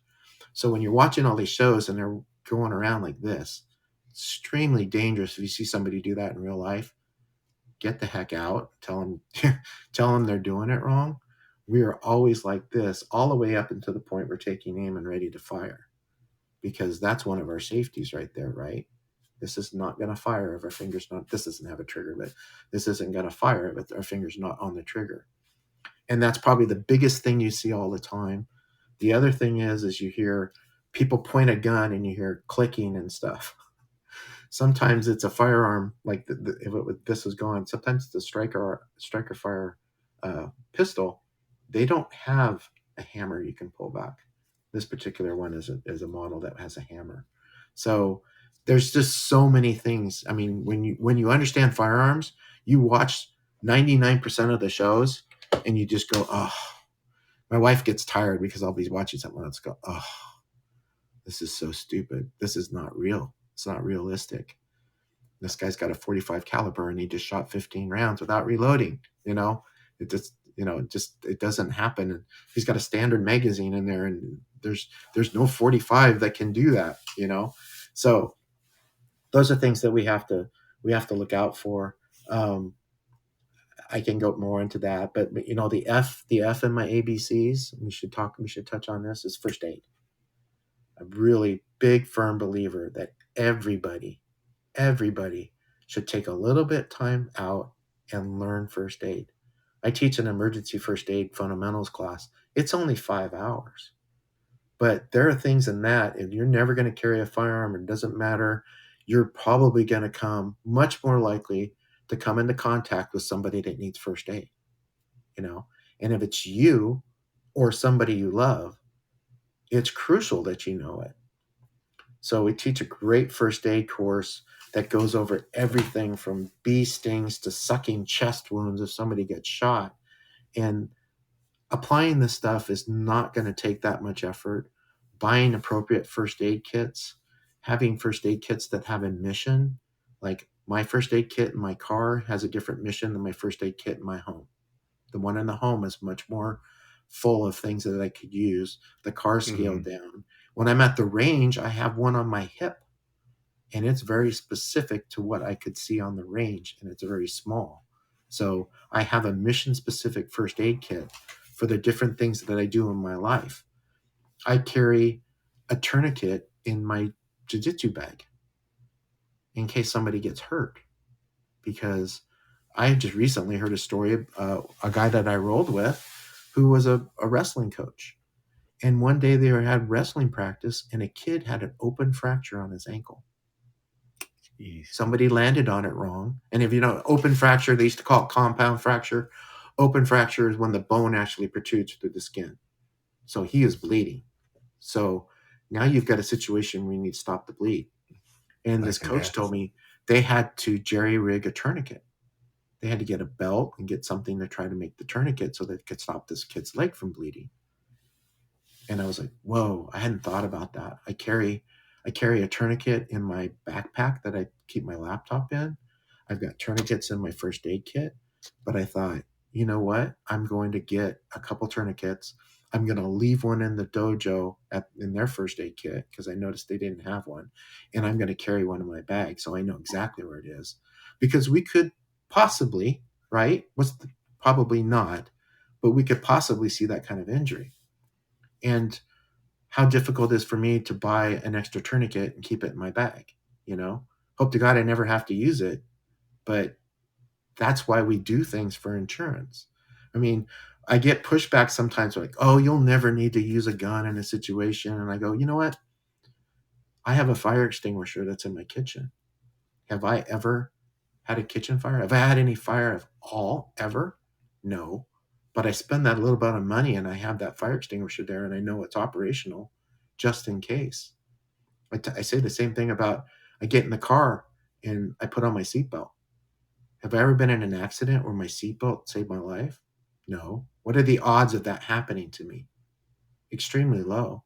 So when you're watching all these shows and they're going around like this, extremely dangerous. If you see somebody do that in real life, get the heck out. Tell them, tell them they're doing it wrong. We are always like this, all the way up until the point we're taking aim and ready to fire, because that's one of our safeties right there, right? This is not going to fire if our finger's not. This doesn't have a trigger, but this isn't going to fire if our finger's not on the trigger. And that's probably the biggest thing you see all the time. The other thing is you hear people point a gun and you hear clicking and stuff. Sometimes it's a firearm, like this is gone. Sometimes it's a striker fire pistol. They don't have a hammer you can pull back. This particular one is a model that has a hammer. So there's just so many things. I mean, when you understand firearms, you watch 99% of the shows, and you just go, oh. My wife gets tired because I'll be watching something else. Go, oh, this is so stupid. This is not real. It's not realistic. This guy's got a 45 caliber and he just shot 15 rounds without reloading. It doesn't happen. And he's got a standard magazine in there, and there's no 45 that can do that. So those are things that we have to look out for. Um, I can go more into that, but the F in my ABCs, we should touch on this, is first aid. A really big firm believer that everybody should take a little bit time out and learn first aid. I teach an emergency first aid fundamentals class. It's only 5 hours. But there are things in that, if you're never going to carry a firearm, it doesn't matter, you're probably going to come much more likely to come into contact with somebody that needs first aid, you know? And if it's you or somebody you love, it's crucial that you know it. So we teach a great first aid course that goes over everything from bee stings to sucking chest wounds if somebody gets shot. And applying this stuff is not going to take that much effort. Buying appropriate first aid kits, having first aid kits that have a mission, like my first aid kit in my car has a different mission than my first aid kit in my home. The one in the home is much more full of things that I could use. The car scaled Hmm. down. When I'm at the range, I have one on my hip, and it's very specific to what I could see on the range, and it's very small. So I have a mission specific first aid kit for the different things that I do in my life. I carry a tourniquet in my jiu-jitsu bag in case somebody gets hurt, because I just recently heard a story, a guy that I rolled with who was a wrestling coach. And one day they had wrestling practice, and a kid had an open fracture on his ankle. Jeez. Somebody landed on it wrong. And if you know, open fracture, they used to call it compound fracture. Open fracture is when the bone actually protrudes through the skin. So he is bleeding. So now you've got a situation where you need to stop the bleed. And this Life and coach told death. me they had to jerry rig a tourniquet. They had to get a belt and get something to try to make the tourniquet so that it could stop this kid's leg from bleeding. And I was like, whoa, I hadn't thought about that. I carry a tourniquet in my backpack that I keep my laptop in. I've got tourniquets in my first aid kit. But I thought, you know what? I'm going to get a couple tourniquets. I'm going to leave one in the dojo in their first aid kit because I noticed they didn't have one. And I'm going to carry one in my bag so I know exactly where it is. Because we could possibly, right? Probably not, but we could possibly see that kind of injury. And how difficult it is for me to buy an extra tourniquet and keep it in my bag, you know? Hope to God I never have to use it, but that's why we do things for insurance. I mean, I get pushback sometimes like, "Oh, you'll never need to use a gun in a situation." And I go, "You know what? I have a fire extinguisher that's in my kitchen. Have I ever had a kitchen fire? Have I had any fire at all ever? No. But I spend that little bit of money and I have that fire extinguisher there and I know it's operational just in case." I say the same thing about I get in the car and I put on my seatbelt. Have I ever been in an accident where my seatbelt saved my life? No. What are the odds of that happening to me? Extremely low.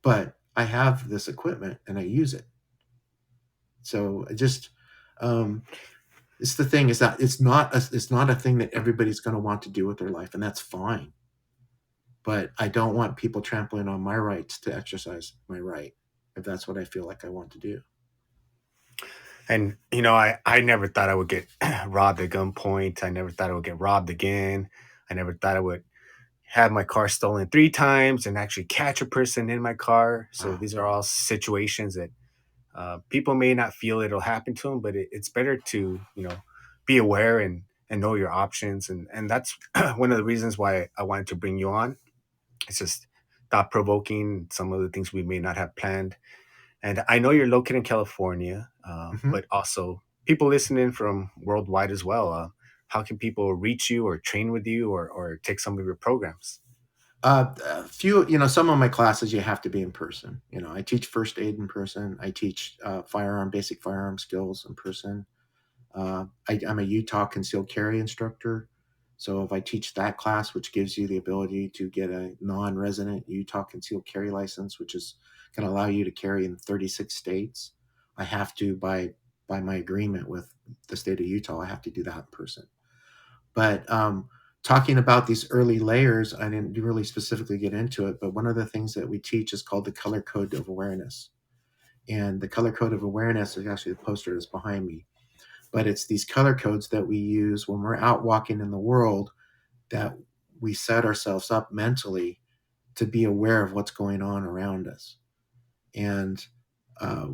But I have this equipment and I use it. So I just, um, it's the thing is that it's not a thing that everybody's going to want to do with their life, and that's fine. But I don't want people trampling on my rights to exercise my right if that's what I feel like I want to do. And I never thought I would get robbed at gunpoint. I never thought I would get robbed again. I never thought I would have my car stolen 3 times and actually catch a person in my car. So Wow. these are all situations that people may not feel it'll happen to them, but it's better to be aware and know your options. And that's one of the reasons why I wanted to bring you on. It's just thought provoking. Some of the things we may not have planned. And I know you're located in California, Mhm. but also people listening from worldwide as well. How can people reach you or train with you or take some of your programs? A few, some of my classes you have to be in person. I teach first aid in person. I teach basic firearm skills in person. I'm a Utah concealed carry instructor. So if I teach that class, which gives you the ability to get a non-resident Utah concealed carry license, which is going to allow you to carry in 36 states, I have to by my agreement with the state of Utah, I have to do that in person. But talking about these early layers, I didn't really specifically get into it, but one of the things that we teach is called the color code of awareness. And the color code of awareness is actually the poster that's behind me. But it's these color codes that we use when we're out walking in the world that we set ourselves up mentally to be aware of what's going on around us. And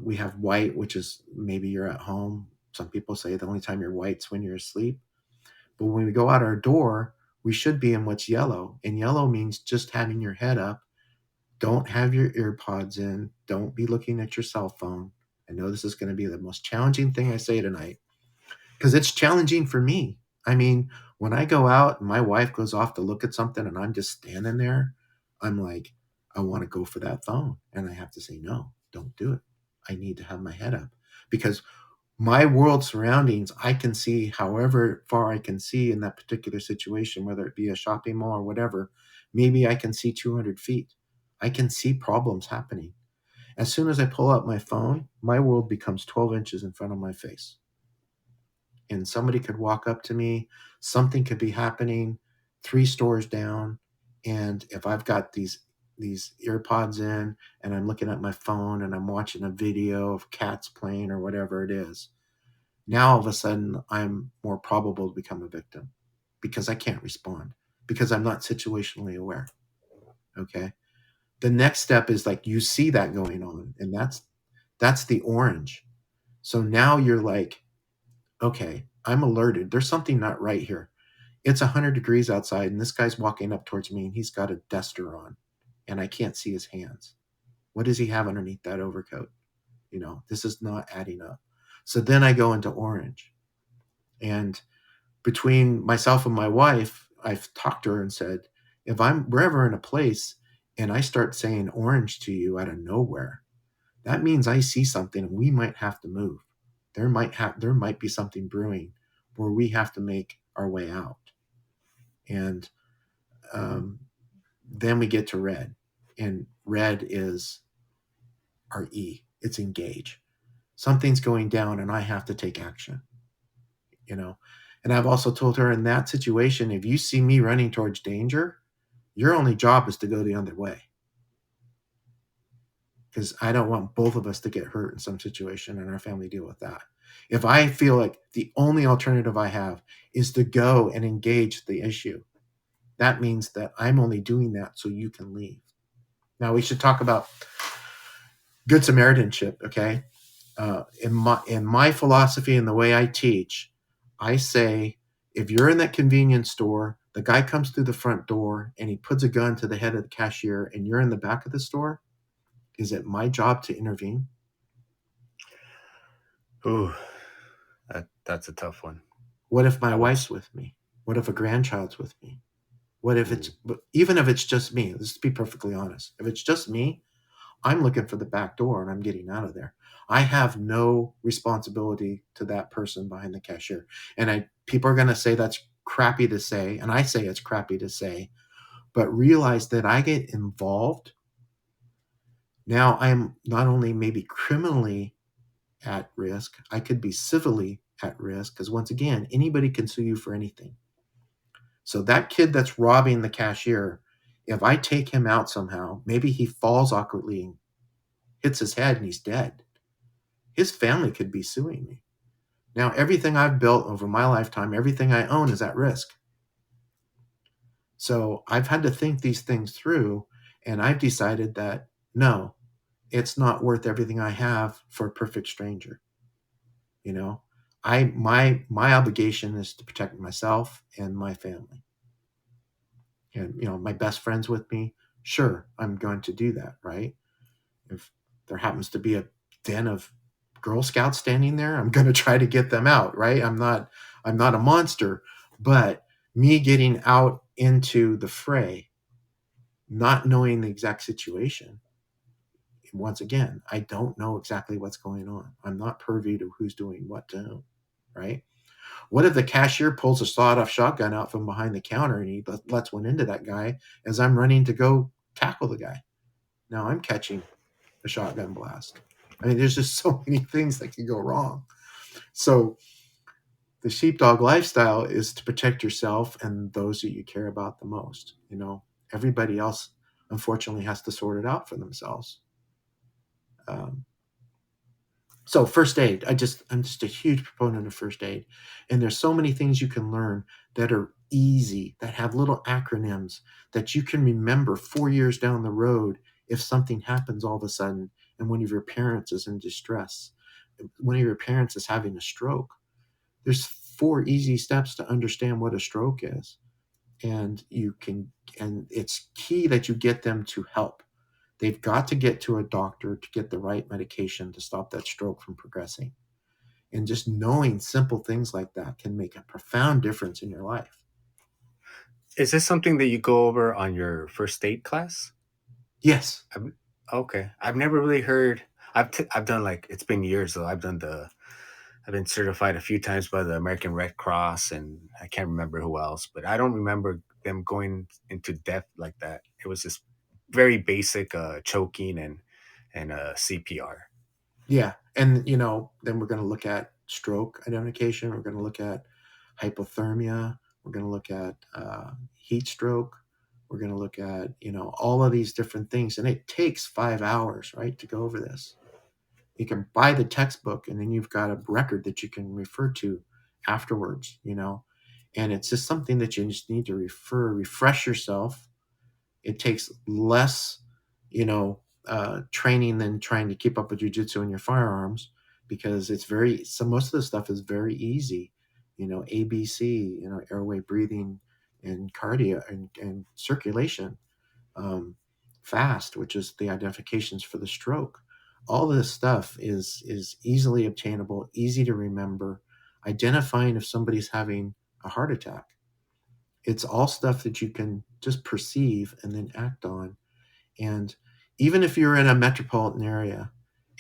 we have white, which is maybe you're at home. Some people say the only time you're white's when you're asleep. But when we go out our door, we should be in what's yellow. And yellow means just having your head up. Don't have your ear pods in. Don't be looking at your cell phone. I know this is going to be the most challenging thing I say tonight because it's challenging for me. I mean, when I go out and my wife goes off to look at something and I'm just standing there, I'm like, I want to go for that phone. And I have to say, no, don't do it. I need to have my head up because my world surroundings, I can see however far I can see in that particular situation, whether it be a shopping mall or whatever. Maybe I can see 200 feet. I can see problems happening. As soon as I pull out my phone, my world becomes 12 inches in front of my face. And somebody could walk up to me, something could be happening 3 stores down. And if I've got these ear pods in and I'm looking at my phone and I'm watching a video of cats playing or whatever it is, now all of a sudden I'm more probable to become a victim because I can't respond because I'm not situationally aware. Okay. The next step is like you see that going on, and that's the orange. So now you're like, okay, I'm alerted. There's something not right here. It's 100 degrees outside, and this guy's walking up towards me, and he's got a duster on, and I can't see his hands. What does he have underneath that overcoat? This is not adding up. So then I go into orange. And between myself and my wife, I've talked to her and said, if we're ever in a place and I start saying orange to you out of nowhere, that means I see something and we might have to move. There might be something brewing where we have to make our way out. And um, then we get to red, and red is our E. It's engage. Something's going down, and I have to take action. You know, and I've also told her in that situation, if you see me running towards danger, your only job is to go the other way because I don't want both of us to get hurt in some situation and our family deal with that. If I feel like the only alternative I have is to go and engage the issue, that means that I'm only doing that so you can leave. Now we should talk about good Samaritanship, okay? In my philosophy and the way I teach, I say if you're in that convenience store, the guy comes through the front door and he puts a gun to the head of the cashier, and you're in the back of the store, is it my job to intervene? Ooh, that's a tough one. What if my I would. wife's with me? What if a grandchild's with me? What if Ooh. even if it's just me, let's be perfectly honest. If it's just me, I'm looking for the back door and I'm getting out of there. I have no responsibility to that person behind the cashier. And people are going to say that's crappy to say, and I say it's crappy to say, but realize that I get involved. Now I'm not only maybe criminally at risk, I could be civilly at risk because once again, anybody can sue you for anything. So that kid that's robbing the cashier, if I take him out somehow, maybe he falls awkwardly and hits his head and he's dead. His family could be suing me. Now, everything I've built over my lifetime, everything I own is at risk. So I've had to think these things through, and I've decided that no, it's not worth everything I have for a perfect stranger. You know, my obligation is to protect myself and my family. And my best friends with me, sure, I'm going to do that, right? If there happens to be a den of Girl Scouts standing there, I'm going to try to get them out, right? I'm not a monster, but me getting out into the fray, not knowing the exact situation. Once again, I don't know exactly what's going on. I'm not privy to who's doing what to whom, right? What if the cashier pulls a sawed-off shotgun out from behind the counter and he lets one into that guy as I'm running to go tackle the guy? Now I'm catching a shotgun blast. I mean, there's just so many things that can go wrong. So the sheepdog lifestyle is to protect yourself and those that you care about the most. Everybody else, unfortunately, has to sort it out for themselves. Um, so first aid, I'm just a huge proponent of first aid, and there's so many things you can learn that are easy, that have little acronyms that you can remember 4 years down the road if something happens all of a sudden and one of your parents is in distress, one of your parents is having a stroke. There's 4 easy steps to understand what a stroke is. And you can, and it's key that you get them to help. They've got to get to a doctor to get the right medication to stop that stroke from progressing. And just knowing simple things like that can make a profound difference in your life. Is this something that you go over on your first aid class? Yes. I've, okay, I've never really heard. I've done, like, it's been years though. I've been certified a few times by the American Red Cross, and I can't remember who else, but I don't remember them going into depth like that. It was just very basic choking and CPR. Yeah. And, then we're going to look at stroke identification. We're going to look at hypothermia. We're going to look at heat stroke. We're going to look at, all of these different things. And it takes 5 hours, right, to go over this. You can buy the textbook and then you've got a record that you can refer to afterwards. And it's just something that you just need to refresh yourself. It takes less, training than trying to keep up with jujitsu and your firearms, because most of the stuff is very easy. ABC, airway, breathing, and cardio and circulation, um, fast, which is the identifications for the stroke. All this stuff is easily obtainable, easy to remember. Identifying if somebody's having a heart attack, it's all stuff that you can just perceive and then act on. And even if you're in a metropolitan area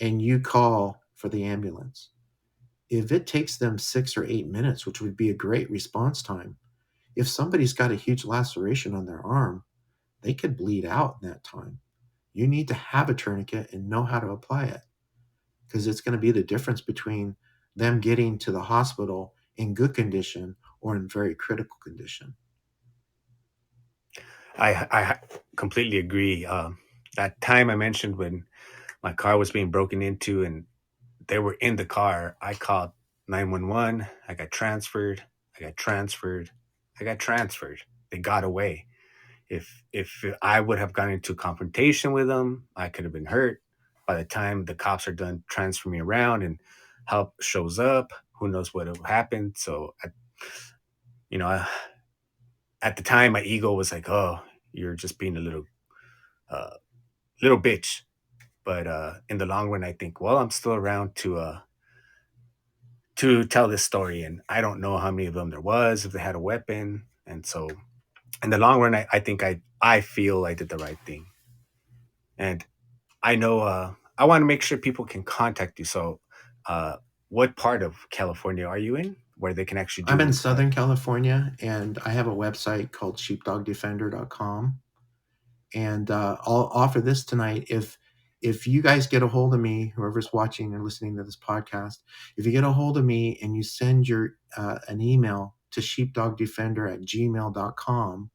and you call for the ambulance, if it takes them 6 or 8 minutes, which would be a great response time, if somebody's got a huge laceration on their arm, they could bleed out in that time. You need to have a tourniquet and know how to apply it, because it's going to be the difference between them getting to the hospital in good condition or in very critical condition. I completely agree. That time I mentioned when my car was being broken into and they were in the car, I called 911. I got transferred. I got transferred. I got transferred. They got away. If I would have gone into confrontation with them, I could have been hurt. By the time the cops are done transferring me around and help shows up, who knows what will happen. So, you know, I, at the time, my ego was like, "Oh, you're just being a uh, little bitch." But in the long run, I think, well, I'm still around to tell this story, and I don't know how many of them there was, if they had a weapon, and so in the long run, I think I feel I did the right thing, and I know I want to make sure people can contact you. So, uh, what part of California are you in, where they can actually I'm in do? Southern California and I have a website called sheepdogdefender.com. And I'll offer this tonight. If you guys get a hold of me, whoever's watching or listening to this podcast, if you get a hold of me and you send your an email to sheepdogdefender@gmail.com,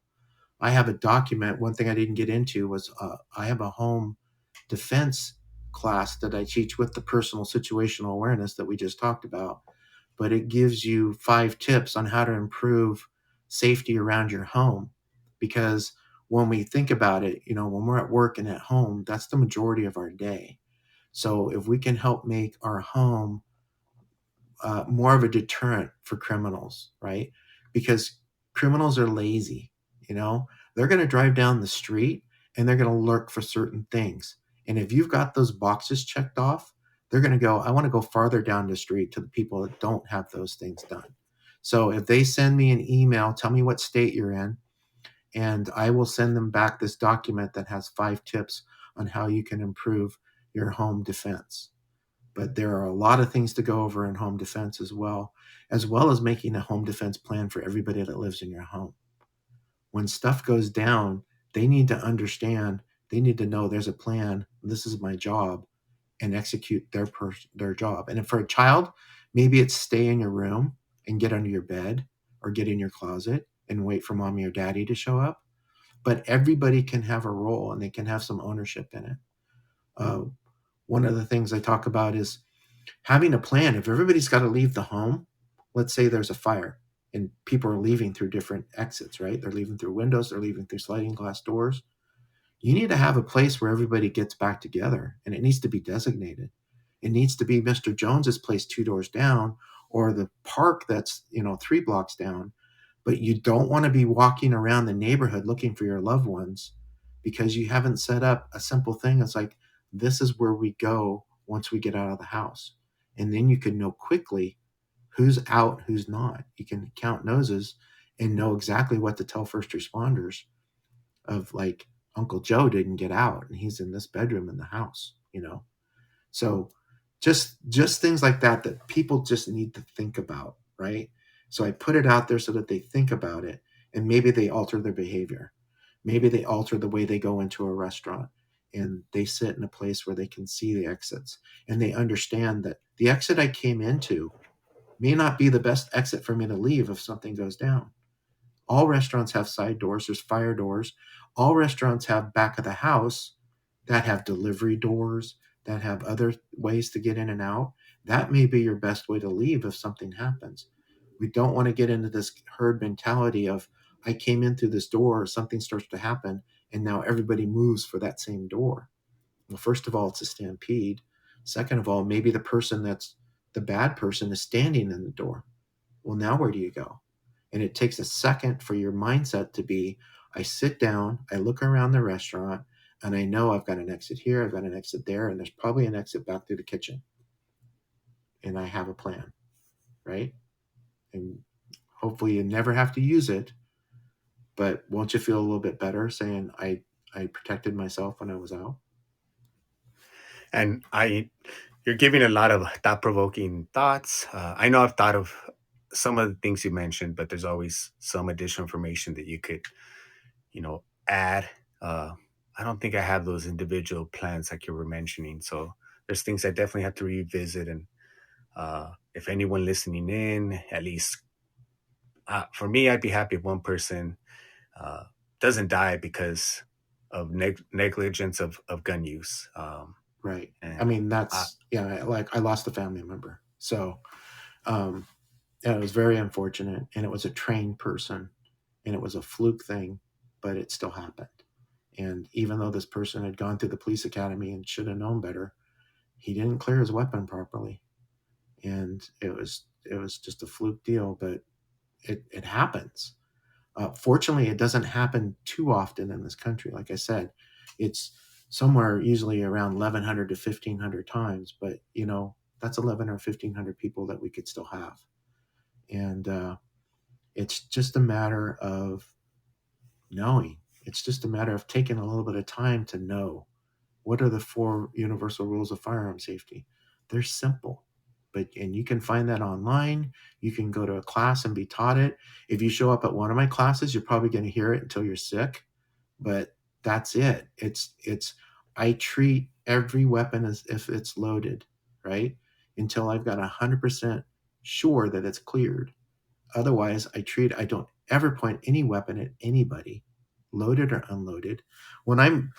I have a document. One thing I didn't get into was I have a home defense class that I teach with the personal situational awareness that we just talked about. But it gives you 5 tips on how to improve safety around your home. Because when we think about it, when we're at work and at home, that's the majority of our day. So if we can help make our home more of a deterrent for criminals, right? Because criminals are lazy, you know, they're going to drive down the street and they're going to lurk for certain things. And if you've got those boxes checked off, they're going to go, I want to go farther down the street to the people that don't have those things done. So if they send me an email, tell me what state you're in, and I will send them back this document that has 5 tips on how you can improve your home defense. But there are a lot of things to go over in home defense as well as making a home defense plan for everybody that lives in your home. When stuff goes down, they need to understand, they need to know there's a plan. This is my job, and execute their job. And if for a child, maybe it's stay in your room and get under your bed or get in your closet and wait for mommy or daddy to show up. But everybody can have a role and they can have some ownership in it. Uh, One of the things I talk about is having a plan. If everybody's got to leave the home, let's say there's a fire and people are leaving through different exits, right? They're leaving through windows, they're leaving through sliding glass doors. You need to have a place where everybody gets back together, and it needs to be designated. It needs to be Mr. Jones's place 2 doors down, or the park that's 3 blocks down, but you don't want to be walking around the neighborhood looking for your loved ones because you haven't set up a simple thing. It's like, this is where we go once we get out of the house. And then you can know quickly who's out, who's not. You can count noses and know exactly what to tell first responders of, like, Uncle Joe didn't get out and he's in this bedroom in the house. So just things like that people just need to think about, right? So I put it out there so that they think about it, and maybe they alter their behavior. Maybe they alter the way they go into a restaurant, and they sit in a place where they can see the exits, and they understand that the exit I came into may not be the best exit for me to leave if something goes down. All restaurants have side doors, there's fire doors. All restaurants have back of the house that have delivery doors, that have other ways to get in and out. That may be your best way to leave if something happens. We don't want to get into this herd mentality of, I came in through this door, something starts to happen, and now everybody moves for that same door. Well, first of all, it's a stampede. Second of all, maybe the person that's the bad person is standing in the door. Well, now where do you go? And it takes a second for your mindset to be, I sit down, I look around the restaurant, and I know I've got an exit here, I've got an exit there, and there's probably an exit back through the kitchen. And I have a plan, right? And hopefully you never have to use it, but won't you feel a little bit better saying, I protected myself when I was out? And you're giving a lot of thought provoking thoughts. I know I've thought of some of the things you mentioned, but there's always some additional information that you could, add. I don't think I have those individual plans like you were mentioning. So there's things I definitely have to revisit. And if anyone listening in, at least for me, I'd be happy if one person uh, doesn't die because of negligence of gun use. Right. I And mean, I, that's, yeah, like I lost a family member. So, um, yeah, it was very unfortunate. And it was a trained person, and it was a fluke thing, but it still happened. And even though this person had gone through the police academy and should have known better, he didn't clear his weapon properly. And it was just a fluke deal, but it happens. Fortunately, it doesn't happen too often in this country. Like I said, it's somewhere usually around 1,100 to 1,500 times, but that's 11 or 1,500 people that we could still have. And it's just a matter of knowing. It's just a matter of taking a little bit of time to know what are the 4 universal rules of firearm safety. They're simple, and you can find that online. You can go to a class and be taught it. If you show up at one of my classes, you're probably going to hear it until you're sick, but that's it. It's I treat every weapon as if it's loaded, right? Until I've got 100% sure that it's cleared. Otherwise, I don't ever point any weapon at anybody, loaded or unloaded. When I'm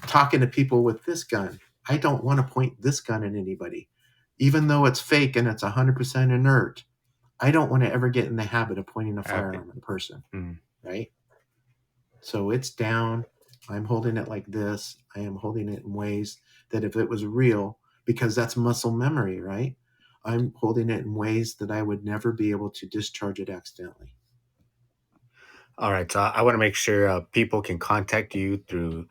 talking to people with this gun, I don't want to point this gun at anybody. Even though it's fake and it's 100% inert, I don't want to ever get in the habit of pointing a okay. firearm at a person, Mm. right? So it's down. I'm holding it like this. I am holding it in ways that if it was real, because that's muscle memory, right? I'm holding it in ways that I would never be able to discharge it accidentally. All right. So I want to make sure people can contact you through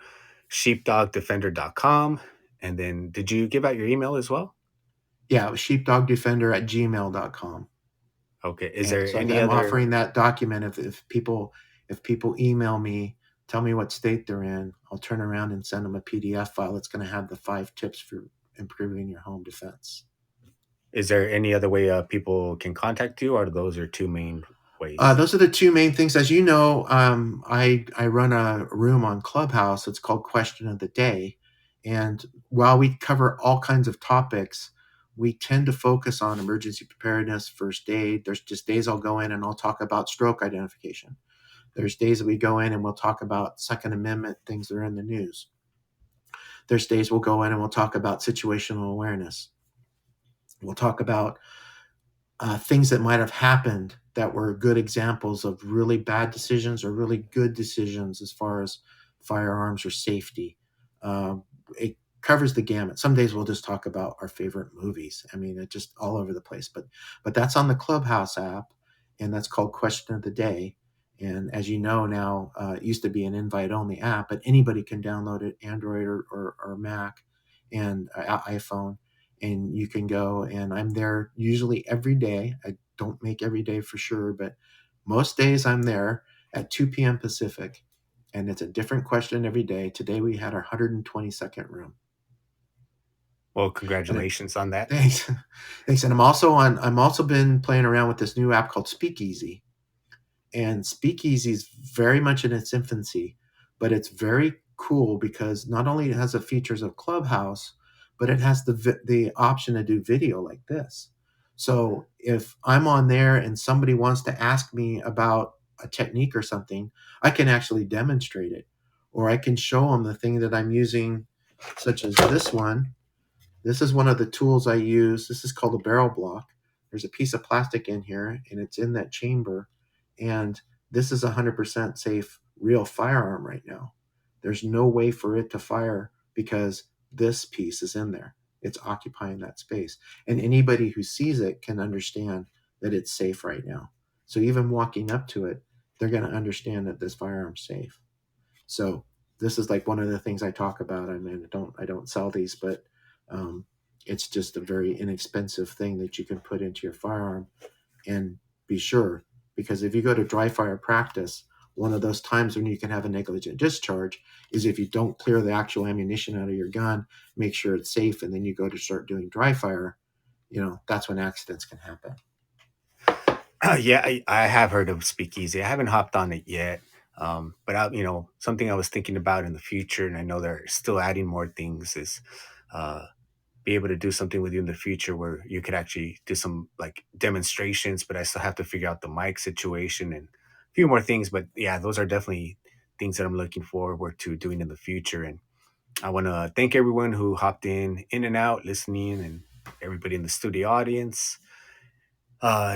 sheepdogdefender.com. And then did you give out your email as well? Yeah, it was sheepdogdefender@gmail.com. Okay. Is And there so any I'm other, offering that document. If people email me, tell me what state they're in, I'll turn around and send them a PDF file. It's going to have the 5 tips for improving your home defense. is there any other way people can contact you, or those are two main ways? Those are the 2 main things. As you know, I run a room on Clubhouse. It's called Question of the Day, and while we cover all kinds of topics, we tend to focus on emergency preparedness, first aid. There's just days I'll go in and I'll talk about stroke identification. There's days that we go in and we'll talk about Second Amendment things that are in the news. There's days we'll go in and we'll talk about situational awareness. We'll talk about things that might have happened that were good examples of really bad decisions or really good decisions as far as firearms or safety. Um, covers the gamut. Some days we'll just talk about our favorite movies. I mean, it just all over the place. But that's on the Clubhouse app, and that's called Question of the Day. And as you know now, it used to be an invite only app, but anybody can download it, Android or Mac and iPhone. And you can go, and I'm there usually every day. I don't make every day for sure, but most days I'm there at 2 p.m. Pacific. And it's a different question every day. Today we had our 122nd room. Well, And it, congratulations on that. thanks. Thanks. And I'm also been playing around with this new app called Speakeasy, and Speakeasy is very much in its infancy, but it's very cool because not only it has the features of Clubhouse, but it has the option to do video like this. So if I'm on there and somebody wants to ask me about a technique or something, I can actually demonstrate it, or I can show them the thing that I'm using, such as this one. This is one of the tools I use. This is called a barrel block. There's a piece of plastic in here, and it's in that chamber. And this is 100% safe, real firearm right now. There's no way for it to fire because this piece is in there. It's occupying that space. And anybody who sees it can understand that it's safe right now. So even walking up to it, they're going to understand that this firearm's safe. So this is like one of the things I talk about. I mean, I don't sell these, but um, it's just a very inexpensive thing that you can put into your firearm and be sure. Because if you go to dry fire practice, one of those times when you can have a negligent discharge is if you don't clear the actual ammunition out of your gun, make sure it's safe, and then you go to start doing dry fire. That's when accidents can happen. Yeah, I have heard of Speakeasy. I haven't hopped on it yet. But something I was thinking about in the future, and I know they're still adding more things, is uh, be able to do something with you in the future where you could actually do some like demonstrations, but I still have to figure out the mic situation and a few more things. But yeah, those are definitely things that I'm looking forward to doing in the future. And I want to thank everyone who hopped in and out, listening, and everybody in the studio audience.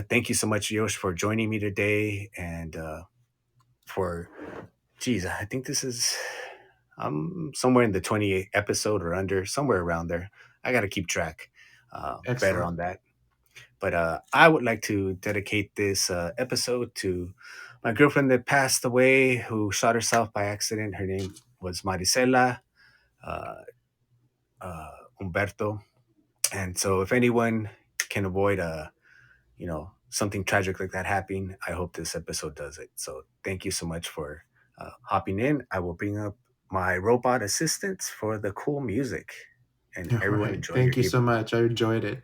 Thank you so much, Yosh, for joining me today, and for geez, I think this is I'm somewhere in the 28th episode or under, somewhere around there. I got to keep track better Excellent. on that. But I would like to dedicate this episode to my girlfriend that passed away, who shot herself by accident. Her name was Maricela uh, Umberto. And so, if anyone can avoid something tragic like that happening, I hope this episode does it. So, thank you so much for hopping in. I will bring up my robot assistants for the cool music, and All everyone right. enjoy your Thank you so evening. much. I enjoyed it.